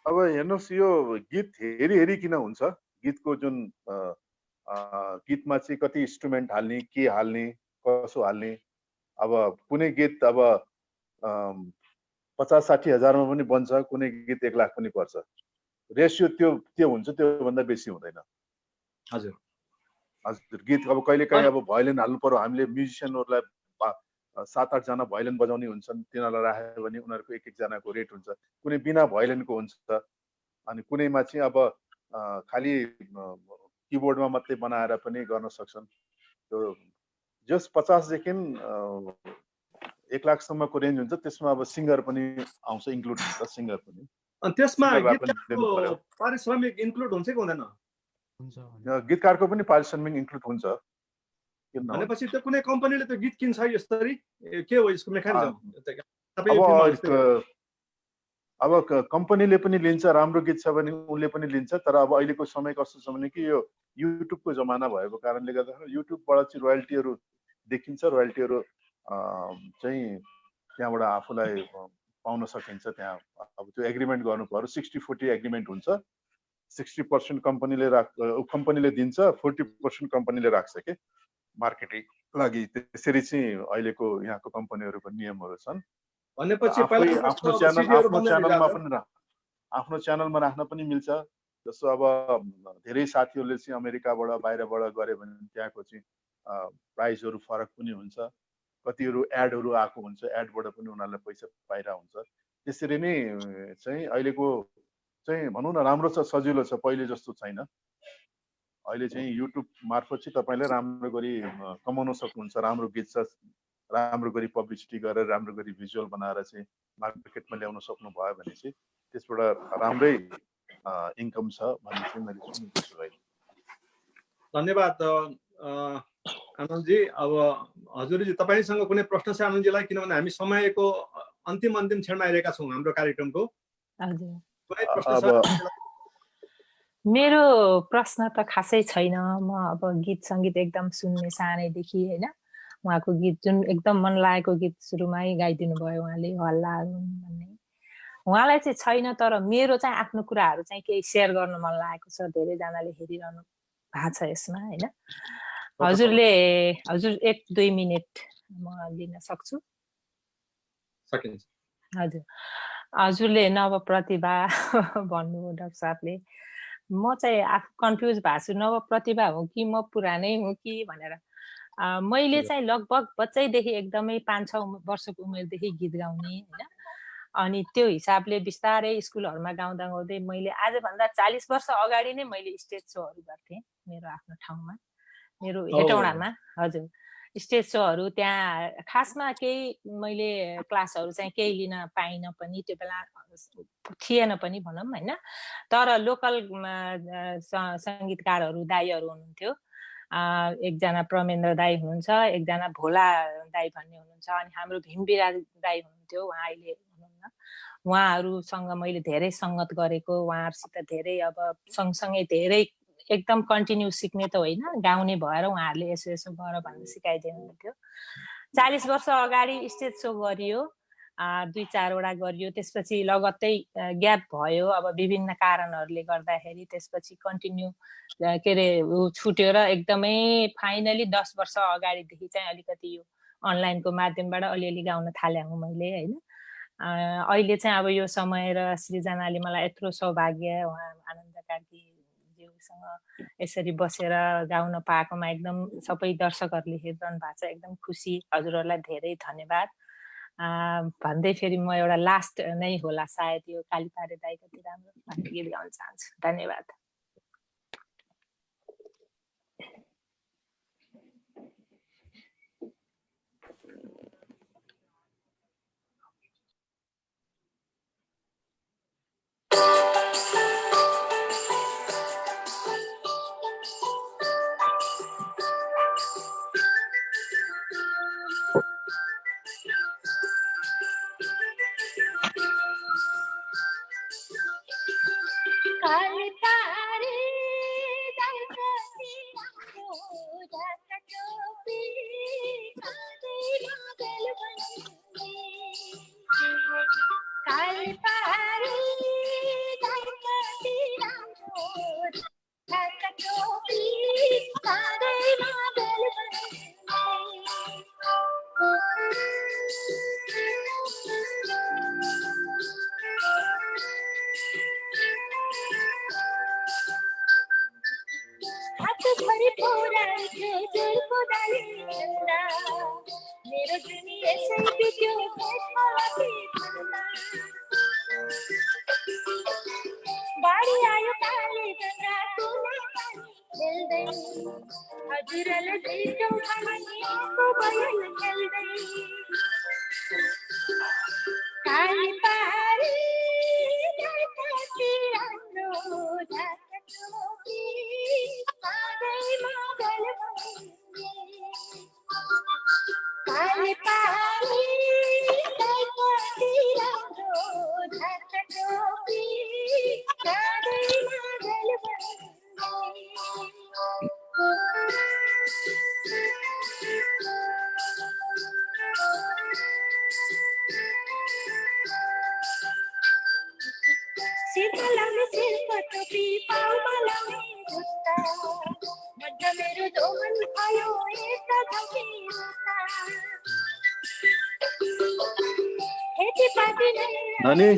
अब हेर्नुहोस्, यो गीत हेरी हेरी किन हुन्छ। गीतको जुन गीतमा चाहिँ कति इन्स्ट्रुमेन्ट हाल्ने, के हाल्ने, कसो हाल्ने। अब कुनै गीत अब 50-60 हजारमा पनि बन्छ, कुनै गीत 1 लाख पनि पर्छ। रेसियो त्यो हुन्छ, त्योभन्दा बेसी हुँदैन। हजुर हजुर, गीत अब कहिलेकाहीँ अब भयोलिन हाल्नु पर्यो, हामीले म्युजिसियनहरूलाई 7-8 जना भयोलिन बजाउने हुन्छन्, तिनीहरूलाई राख्यो भने उनीहरूको एक जनाको रेट हुन्छ। कुनै बिना भयोलिनको हुन्छ, अनि कुनैमा चाहिँ अब खालि किबोर्डमा मात्रै बनाएर पनि गर्न सक्छन्। त्यो जस 50 देखि 1 लाखसम्मको रेन्ज हुन्छ। त्यसमा अब सिङ्गर पनि आउँछ, इन्क्लुड हुन्छ सिङ्गर पनि। अनि त्यसमा गीतकारको पारिश्रमिक इन्क्लुड हुन्छ कि हुँदैन? गीतकारको पनि पारिश्रमिक इन्क्लुड हुन्छ। भनेपछि त्यो कुनै कम्पनीले त्यो गीत किन्छ यसरी के हो यसको मेकानिजम? अब कम्पनीले पनि लिन्छ, राम्रो गीत छ भने उनले पनि लिन्छ। तर अब अहिलेको समय कस्तो छ भने कि यो युट्युबको जमाना भएको कारणले गर्दाखेरि युट्युबबाट चाहिँ रोयल्टीहरू देखिन्छ। रोयल्टीहरू चाहिँ त्यहाँबाट आफूलाई पाउन सकिन्छ। त्यहाँ अब त्यो एग्रिमेन्ट गर्नु पर्यो, 60-40 एग्रिमेन्ट हुन्छ। 60% कम्पनीले दिन्छ, 40% कम्पनीले राख्छ के मार्केटिङ लागि। त्यसरी चाहिँ अहिलेको यहाँको कम्पनीहरूको नियमहरू छन्। भनेपछि आफ्नो च्यानलमा राख्न पनि मिल्छ। जस्तो अब धेरै साथीहरूले चाहिँ अमेरिकाबाट बाहिरबाट गऱ्यो भने त्यहाँको चाहिँ प्राइसहरू फरक पनि हुन्छ। कतिहरू एडहरू आएको हुन्छ, एडबाट पनि उनीहरूलाई पैसा पाइरहेको हुन्छ। त्यसरी नै चाहिँ अहिलेको चाहिँ भनौँ न राम्रो छ, सजिलो छ, पहिले जस्तो छैन। अहिले चाहिँ युट्युब मार्फत चाहिँ तपाईँले राम्रो गरी कमाउन सक्नुहुन्छ। राम्रो गीत छ, राम्रो गरी पब्लिसिटी गरेर राम्रो गरी भिजुअल बनाएर चाहिँ मार्केटमा ल्याउन सक्नुभयो भने चाहिँ त्यसबाट राम्रै इन्कम छ भन्ने चाहिँ मैले सुनेको छु। धन्यवाद आनन्दजी। अब हजुरजी तपाईँसँग कुनै प्रश्न छ आनन्दजीलाई? किनभने हामी समयको अन्तिम क्षणमा आइरहेका छौँ हाम्रो कार्यक्रमको। मेरो प्रश्न त खासै छैन। म अब गीत सङ्गीत एकदम सुन्ने सानैदेखि होइन। उहाँको गीत जुन एकदम मन लागेको गीत सुरुमै गाइदिनु भयो उहाँले, हल्ला भन्ने, उहाँलाई चाहिँ छैन। तर मेरो चाहिँ आफ्नो कुराहरू चाहिँ केही सेयर गर्न मन लागेको छ। धेरैजनाले हेरिरहनु भएको छ यसमा होइन। हजुर 1-2 मिनट म लिन सक्छु? सकिन्छ। हजुर, हजुरले नवप्रतिभा भन्नुभयो डाक्टर साहबले। म चाहिँ आफू कन्फ्युज भएको छु, नवप्रतिभा हो कि म पुरानै हो कि भनेर। मैले चाहिँ लगभग बच्चैदेखि एकदमै 5-6 वर्षको उमेरदेखि गीत गाउने होइन। अनि त्यो हिसाबले बिस्तारै स्कुलहरूमा गाउँदा मैले आजभन्दा 40 वर्ष अगाडि नै मैले स्टेज सोहरू गर्थेँ मेरो आफ्नो ठाउँमा। मेरो हेटौडामा हजुर स्टेज सोहरू त्यहाँ खासमा केही मैले क्लासहरू चाहिँ केही लिन पाइनँ पनि त्यो बेला थिएन पनि भनौँ होइन तर लोकल सङ्गीतकारहरू दाईहरू हुनुहुन्थ्यो एकजना प्रमेन्द्र दाई हुनुहुन्छ एकजना भोला दाई भन्ने हुनुहुन्छ अनि हाम्रो भीमबिरा दाई हुनुहुन्थ्यो उहाँ अहिले हुनुहुन्न उहाँहरूसँग मैले धेरै सङ्गत गरेको उहाँहरूसित धेरै अब सँगसँगै धेरै एकदम कन्टिन्यू सिक्ने त होइन गाउने भएर उहाँहरूले यसो यसो गर भनेर सिकाइदिनुहुन्थ्यो 40 वर्ष अगाडि स्टेज सो गरियो 2-4 वटा गरियो त्यसपछि लगत्तै ग्याप भयो अब विभिन्न कारणहरूले गर्दाखेरि त्यसपछि कन्टिन्यू के अरे छुट्यो र एकदमै फाइनली 10 वर्ष अगाडिदेखि चाहिँ अलिकति यो अनलाइनको माध्यमबाट अलिअलि गाउन थाले हुँ मैले होइन अहिले चाहिँ अब यो समय र सृजनाले मलाई यत्रो सौभाग्य उहाँ आनन्द कार्की ज्यूसँग यसरी बसेर गाउन पाएकोमा एकदम सबै दर्शकहरूले हेरिरहनु भएको छ एकदम खुसी हजुरहरूलाई धेरै धन्यवाद भन्दै फेरि म एउटा लास्ट नै होला सायद यो कालीपारे दाइ कति राम्रो भन्ने गीत गाउन चाहन्छु धन्यवाद नानी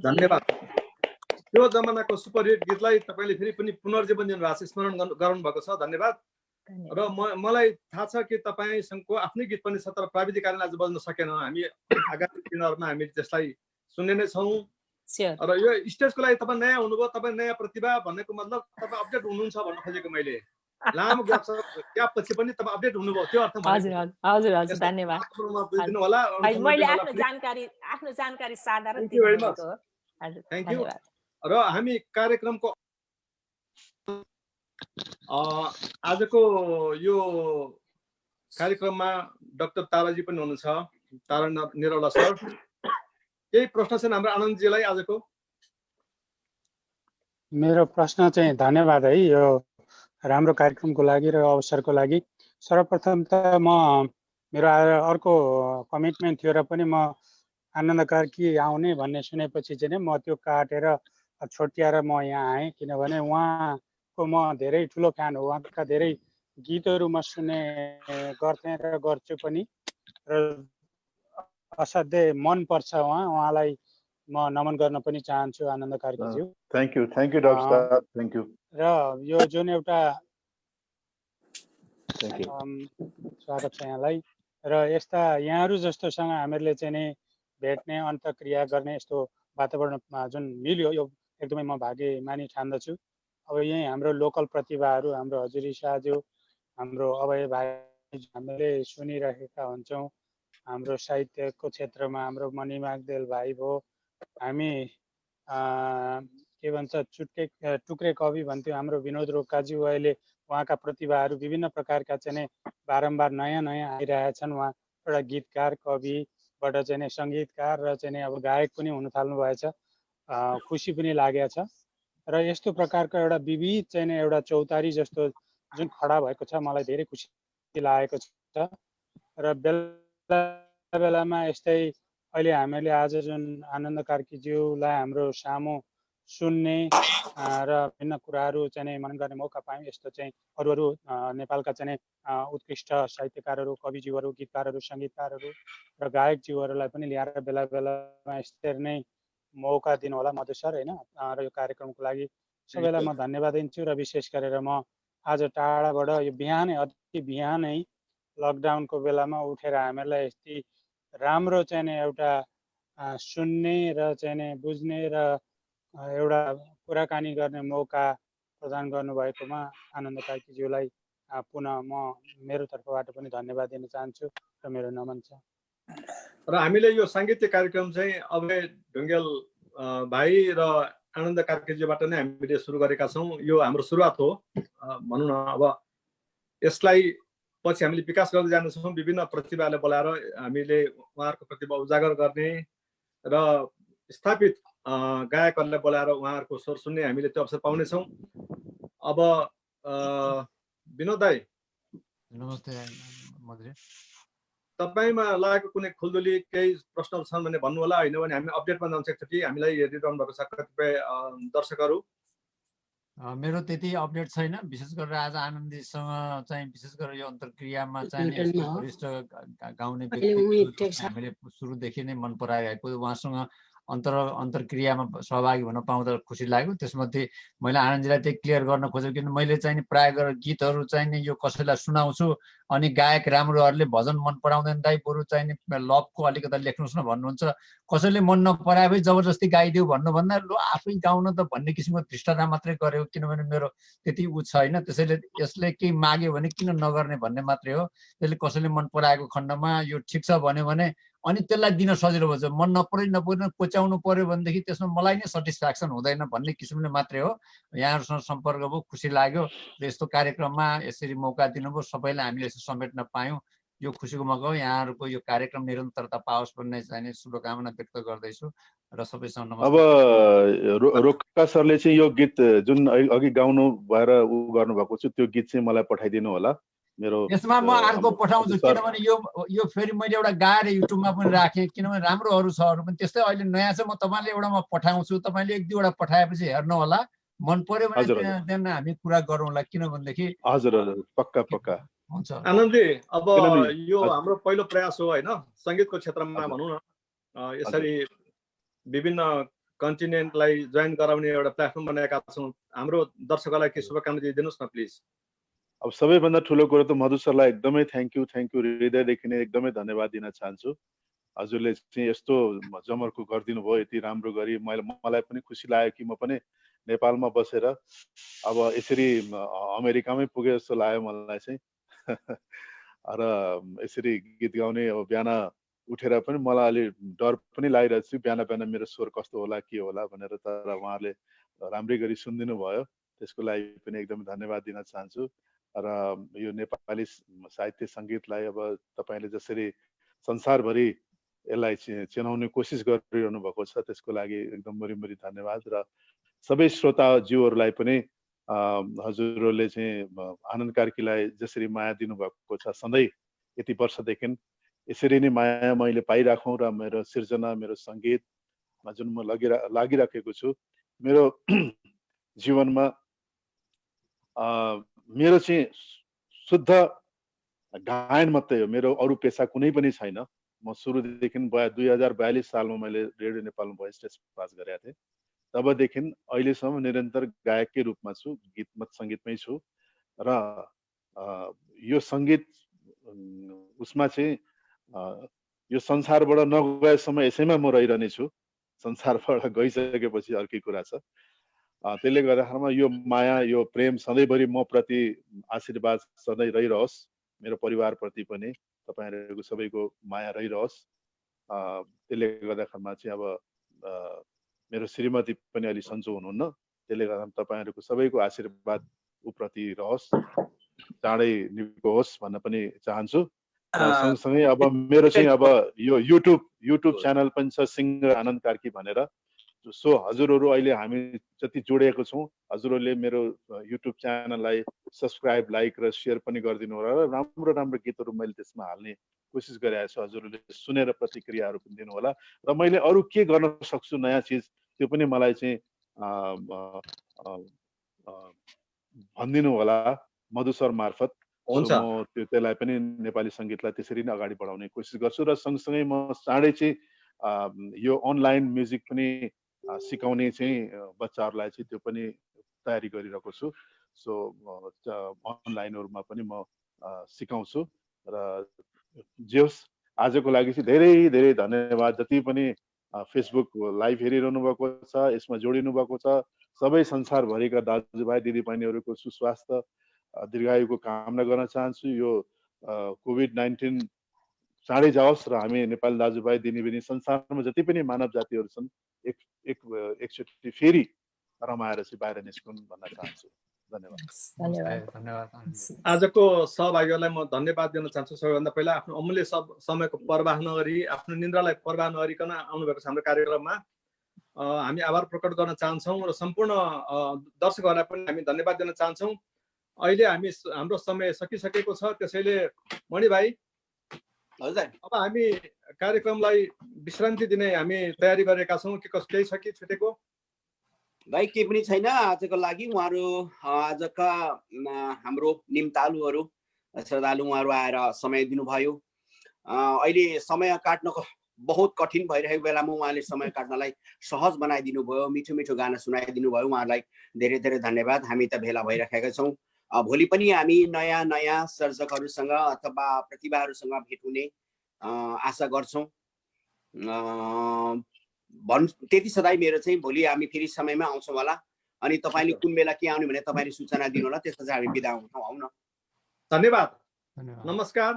धन्यवाद त्यो जमानाको सुपरहिट गीतलाई तपाईले फेरि पनि पुनर्जीवन दिनुभएको छ स्मरण गराउनु भएको छ धन्यवाद र मलाई थाहा छ कि तपाईसँगको आफ्नै गीत पनि छ तर प्राविधिक कारणले आज बज्न सकेन हामी आगामी दिनहरुमा हामी त्यसलाई सुन्ने नै छौं र यो स्टेजको लागि तपाई नयाँ हुनुभयो तपाई नयाँ प्रतिभा भन्नेको मतलब तपाई अपडेट हुनुहुन्छ भन्न खोजेको मैले लामो ग्याप पछि पनि तपाई अपडेट हुनुभयो त्यो अर्थ हजुर हजुर हजुर धन्यवाद दिनु होला मैले आफ्नो जानकारी साधारण दिएको हो हजुर थ्यांक यू र हामी कार्यक्रमको आजको यो कार्यक्रममा डाक्टर ताराजी पनि हुनुहुन्छ, तारा निरौला सर। केही प्रश्न छन् हाम्रो आनन्दजीलाई आजको? मेरो प्रश्न चाहिँ धन्यवाद है यो राम्रो कार्यक्रमको लागि र अवसरको लागि। सर्वप्रथम त मेरो अर्को कमिटमेन्ट थियो र पनि म आनन्द कार्की आउने भन्ने सुनेपछि चाहिँ म त्यो काटेर छोट्याएर म यहाँ आएँ, किनभने उहाँको म धेरै ठुलो फ्यान हो। उहाँका धेरै गीतहरू म सुन्ने गर्थेँ र गर्छु पनि, र असाध्यै मनपर्छ उहाँलाई म नमन गर्न पनि चाहन्छु आनन्द कार्कीज्यू। थ्याङ्क यू डाक्टर साहब, थ्याङ्क यू। र यो जुन एउटा स्वागत छ यहाँलाई, र यस्ता यहाँहरू जस्तोसँग हामीहरूले चाहिँ नि भेट्ने अन्तर्क्रिया गर्ने यस्तो वातावरणमा जुन मिल्यो यो एकदमै म भाग्यमानी ठान्दछु। अब यहीँ हाम्रो लोकल प्रतिभाहरू, हाम्रो हजुरी शाहज्यू, हाम्रो अभय भाइ हामीले सुनिरहेका हुन्छौँ। हाम्रो साहित्यको क्षेत्रमा हाम्रो मणिमागदेल भाइ भयो, हामी के भन्छ टुक्रे कवि भन्थ्यो हाम्रो विनोद रोकाज्यू। अहिले उहाँका प्रतिभाहरू विभिन्न प्रकारका चाहिँ बारम्बार नयाँ नयाँ आइरहेछन्। उहाँ एउटा गीतकार, कविबाट चाहिँ सङ्गीतकार र चाहिँ अब गायक पनि हुन थाल्नु भएछ। खुसी पनि लागेको छ। र यस्तो प्रकारको एउटा विविध चाहिँ एउटा चौतारी जस्तो जुन खडा भएको छ, मलाई धेरै खुसी लागेको छ। र बेला बेलामा यस्तै अहिले हामीले आज जुन आनन्द कार्कीज्यूलाई हाम्रो सामु सुन्ने र विभिन्न कुराहरू चाहिँ मनन गर्ने मौका पायौँ। यस्तो चाहिँ अरू नेपालका चाहिँ उत्कृष्ट साहित्यकारहरू, कविज्यूहरू, गीतकारहरू, सङ्गीतकारहरू र गायकज्यूहरूलाई पनि ल्याएर बेला बेलामा यसरी नै मौका दिनु होला मधु सर, होइन? र यो कार्यक्रमको लागि सबैलाई म धन्यवाद दिन्छु। र विशेष गरेर म आज टाढाबाट यो बिहानै अति बिहानै लकडाउनको बेलामा उठेर हामीहरूलाई यति राम्रो चाहिँ एउटा सुन्ने र चाहिँ बुझ्ने र एउटा कुराकानी गर्ने मौका प्रदान गर्नुभएकोमा आनन्द कार्कीज्यूलाई पुनः म मेरो तर्फबाट पनि धन्यवाद दिन चाहन्छु र मेरो नमन छ। र हामीले यो साङ्गीतिक कार्यक्रम चाहिँ अभय ढुङ्गेल भाइ र आनन्द कार्कीज्यूबाट नै हामीले सुरु गरेका छौँ। यो हाम्रो सुरुवात हो भनौँ न। अब यसलाई पछि हामीले विकास गर्दै जानेछौँ। विभिन्न प्रतिभाले बोलाएर हामीले उहाँहरूको प्रतिभा उजागर गर्ने र स्थापित गायकहरूलाई बोलाएर उहाँहरूको स्वर सुन्ने हामीले त्यो अवसर पाउनेछौँ। अब विनोद दाइ, नमस्ते मधुजी। तपाईँमा लागेको कुनै खुल्दुली केही प्रश्नहरू छन् भने भन्नु होला, होइन भने हामी अपडेटमा जान्छ। एकचोटि हामीलाई हेरिरहनु भएको छ कतिपय दर्शकहरू। मेरो त्यति अपडेट छैन। विशेष गरेर आज आनन्दजीसँग चाहिँ विशेष गरेर यो अन्तर्क्रियामा चाहिँ वरिष्ठ गाउने व्यक्ति हामीले सुरुदेखि नै मन पराइरहेको, उहाँसँग अन्तर्क्रियामा सहभागी हुन पाउँदा खुसी लाग्यो। त्यसमध्ये मैले आनन्दजीलाई त्यही क्लियर गर्न खोजेको, किन मैले चाहिँ प्रायः गरेर गीतहरू चाहिँ नि यो कसैलाई सुनाउँछु अनि गायक राम्रोहरूले भजन मन पराउँदैन दाइ, बरु चाहिँ लभको अलिकति लेख्नुहोस् न भन्नुहुन्छ। कसैले मन नपराए जबरजस्ती गाइदियो भन्नुभन्दा लु आफै गाउन त भन्ने किसिमको धृष्टता मात्रै गर्यो, किनभने मेरो त्यति उ छैन। त्यसैले यसले केही माग्यो भने किन नगर्ने भन्ने मात्रै हो। त्यसले कसैले मन पराएको खण्डमा यो ठिक छ भन्यो भने अनि त्यसलाई दिन सजिलो भन्छ। मन नपऱ्यो कोच्याउनु पर्यो भनेदेखि त्यसमा मलाई नै सेटिस्फ्याक्सन हुँदैन भन्ने किसिमले मात्रै हो। यहाँहरूसँग सम्पर्क भयो, खुसी लाग्यो। र यस्तो कार्यक्रममा यसरी मौका दिनुभयो, सबैलाई हामीले यसो समेट्न पायौँ, यो खुसीको मौका हो। यहाँहरूको यो कार्यक्रम निरन्तरता पाओस् भन्ने चाहिँ शुभकामना व्यक्त गर्दैछु र सबैसँग नमस्कार। अब रोका सरले चाहिँ यो गीत जुन अघि गाउनु भएर उ गर्नुभएको छ, त्यो गीत चाहिँ मलाई पठाइदिनु होला। मेरो यसमा म अर्को पठाउँछु, किनभने यो फेरि मैले एउटा गाएर युट्युबमा पनि राखेँ, किनभने राम्रोहरू छ अरू पनि। त्यस्तै अहिले नयाँ छ, म तपाईँले एउटा म पठाउँछु। तपाईँले एक दुईवटा पठाएपछि हेर्नु होला, मन पर्यो भने त्यहाँ हामी कुरा गरौँला। किनभनेदेखि हजुर पक्का पक्का हुन्छ। आनन्दजी, अब यो हाम्रो पहिलो प्रयास हो, होइन? सङ्गीतको क्षेत्रमा भनौँ न, यसरी विभिन्न कन्टिनेन्टलाई जोइन गराउने एउटा प्लेटफर्म बनाएका छौँ। हाम्रो दर्शकहरूलाई के शुभकामना दिइदिनुहोस् न प्लिज। अब सबैभन्दा ठुलो कुरो त मधु सरलाई एकदमै थ्याङ्क यू हृदयदेखि नै एकदमै धन्यवाद दिन चाहन्छु। हजुरले चाहिँ यस्तो जमर्को गरिदिनु भयो, यति राम्रो गरी मलाई पनि खुसी लाग्यो कि म पनि नेपालमा बसेर अब यसरी अमेरिकामै पुगे जस्तो लाग्यो मलाई चाहिँ। र यसरी गीत गाउने अब बिहान उठेर पनि मलाई अलि डर पनि लागिरहेको छु, बिहान मेरो स्वर कस्तो होला के होला भनेर। तर उहाँहरूले राम्रै गरी सुनिदिनु भयो, त्यसको लागि पनि एकदमै धन्यवाद दिन चाहन्छु। र यो नेपाली साहित्य सङ्गीतलाई अब तपाईँले जसरी संसारभरि यसलाई चिनाउने कोसिस गरिरहनु भएको छ त्यसको लागि एकदम मरिमरि धन्यवाद। र सबै श्रोताज्यूहरूलाई पनि हजुरहरूले चाहिँ आनन्द कार्कीलाई जसरी माया दिनुभएको छ सधैँ यति वर्षदेखि यसरी नै माया मैले पाइराखौँ र मेरो सिर्जना मेरो सङ्गीतमा जुन म लागिराखेको छु मेरो जीवनमा मेरो चाहिँ शुद्ध गायन मात्रै हो, मेरो अरू पेसा कुनै पनि छैन। म सुरुदेखि 2042 सालमा मैले रेडियो नेपालमा भोइस टेस्ट पास गरेको थिएँ। तबदेखि अहिलेसम्म निरन्तर गायककै रूपमा छु, गीत सङ्गीतमै छु। र यो सङ्गीत उसमा चाहिँ यो संसारबाट नगएसम्म यसैमा म रहिरहने छु। संसारबाट गइसकेपछि अर्कै कुरा छ। त्यसले गर्दाखेरिमा यो माया यो प्रेम सधैँभरि म प्रति आशीर्वाद सधैँ रहिरहोस्। मेरो परिवारप्रति पनि तपाईँहरूको सबैको माया रहिरहोस्। त्यसले गर्दाखेरिमा चाहिँ अब मेरो श्रीमती पनि अलि सन्चो हुनुहुन्न, त्यसले गर्दा तपाईँहरूको सबैको आशीर्वाद उप्रति रहोस्, चाँडै निको होस् भन्न पनि चाहन्छु। सँगसँगै अब मेरो चाहिँ अब यो युट्युब च्यानल पनि छ सिङ्गर आनन्द कार्की भनेर। सो हजुरहरू अहिले हामी जति जोडिएको छौँ हजुरहरूले मेरो युट्युब च्यानललाई सब्सक्राइब लाइक र सेयर पनि गरिदिनु होला र राम्रो राम्रो गीतहरू मैले त्यसमा हाल्ने कोसिस गरिरहेको छु। हजुरहरूले सुनेर प्रतिक्रियाहरू पनि दिनु होला र मैले अरू के गर्न सक्छु नयाँ चिज त्यो पनि मलाई चाहिँ भनिदिनु होला मधु सर मार्फत। हुन्छ। म त्यसलाई पनि नेपाली सङ्गीतलाई त्यसरी नै अगाडि बढाउने कोसिस गर्छु र सँगसँगै म चाँडै चाहिँ यो अनलाइन म्युजिक पनि सिकाउने चाहिँ बच्चाहरूलाई चाहिँ त्यो पनि तयारी गरिरहेको छु। सो अनलाइनहरूमा पनि म सिकाउँछु र जे होस् आजको लागि चाहिँ धेरै धेरै धन्यवाद। जति पनि फेसबुक लाइभ हेरिरहनु भएको छ, यसमा जोडिनु भएको छ, सबै संसारभरिका दाजुभाइ दिदीबहिनीहरूको सुस्वास्थ्य दीर्घायुको कामना गर्न चाहन्छु। यो कोभिड-19 चाँडै जाओस् र हामी नेपाली दाजुभाइ दिदीबहिनी संसारमा जति पनि मानव जातिहरू छन् एकचोटि फेरि रमाएर चाहिँ बाहिर निस्कुन् भन्न चाहन्छु। धन्यवाद। आजको सहभागीहरूलाई म धन्यवाद दिन चाहन्छु। सबैभन्दा पहिला आफ्नो अमूल्य समयको परवाह नगरी आफ्नो निन्द्रालाई परवाह नगरिकन आउनुभएको छ हाम्रो कार्यक्रममा। हामी आभार प्रकट गर्न चाहन्छौँ र सम्पूर्ण दर्शकहरूलाई पनि हामी धन्यवाद दिन चाहन्छौँ। अहिले हाम्रो समय सकिसकेको छ, त्यसैले मणि भाइ अब हामी कार्यक्रमलाई विश्रान्ति दिने हामी तयारी गरेका छौँ कि केही छ कि छुटेको? भाइ केही पनि छैन आजको लागि। उहाँहरू आजका हाम्रो निम्तालुहरू श्रद्धालु उहाँहरू आएर समय दिनुभयो। अहिले समय काट्नको बहुत कठिन भइरहेको बेलामा उहाँले समय काट्नलाई सहज बनाइदिनु भयो, मिठो मिठो गाना सुनाइदिनु भयो। उहाँहरूलाई धेरै धेरै धन्यवाद। हामी त भेला भइराखेका छौँ। भोलि पनि हामी नयाँ नयाँ सर्जकहरूसँग अथवा प्रतिभाहरूसँग भेट हुने आशा गर्छौँ। त्यति सधैँ मेरो चाहिँ भोलि हामी फेरि समयमा आउँछौँ होला। अनि तपाईँले कुन बेला के आउने भने तपाईँले सूचना दिनु होला, त्यसपछि हामी बिदा हुन्छौँ। आउन धन्यवाद, नमस्कार।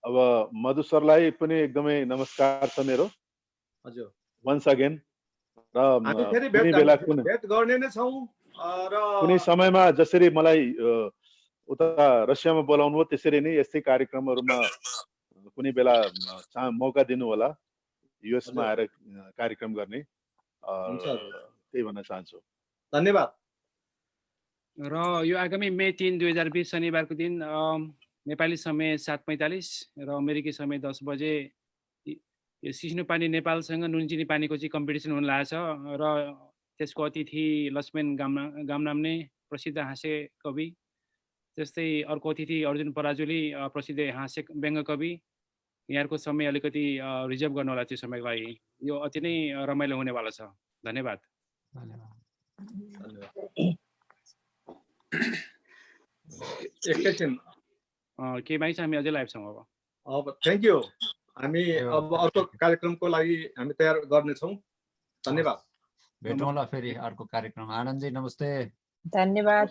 अब मधु सरलाई पनि एकदमै नमस्कार छ मेरो। हजुर वन्स अगेन। र हामी फेरि भेट गर्ने नै छौँ र कुनै समयमा जसरी मलाई उता रसियामा बोलाउनु हो त्यसरी नै यस्तै कार्यक्रमहरूमा कुनै बेला मौका दिनु होला युएसमा आएर कार्यक्रम गर्ने। त्यही भन्न चाहन्छु। धन्यवाद। र यो आगामी मे 3, 2020 शनिबारको दिन नेपाली समय 7:45 र अमेरिकी समय 10 बजे यो सिस्नो पानी नेपालसँग नुनचिनी पानीको चाहिँ कम्पिटिसन हुन लागेको छ र त्यसको अतिथि लक्ष्मण गामनाम्ने प्रसिद्ध हाँस्य कवि, जस्तै अर्को अतिथि अर्जुन पराजुली प्रसिद्ध हाँस्य व्यङ्ग कवि। यहाँको समय अलिकति रिजर्भ गर्नु होला त्यो समयको लागि। यो अति नै रमाइलो हुनेवाला छ। धन्यवाद। एकैछिन के भाइ छ, हामी अझै लाइभ छौँ अब। Thank you. हामी अब अर्को कार्यक्रमको लागि हामी तयार गर्नेछौँ। धन्यवाद। भेटौँला फेरि अर्को कार्यक्रम। आनन्दजी नमस्ते। धन्यवाद।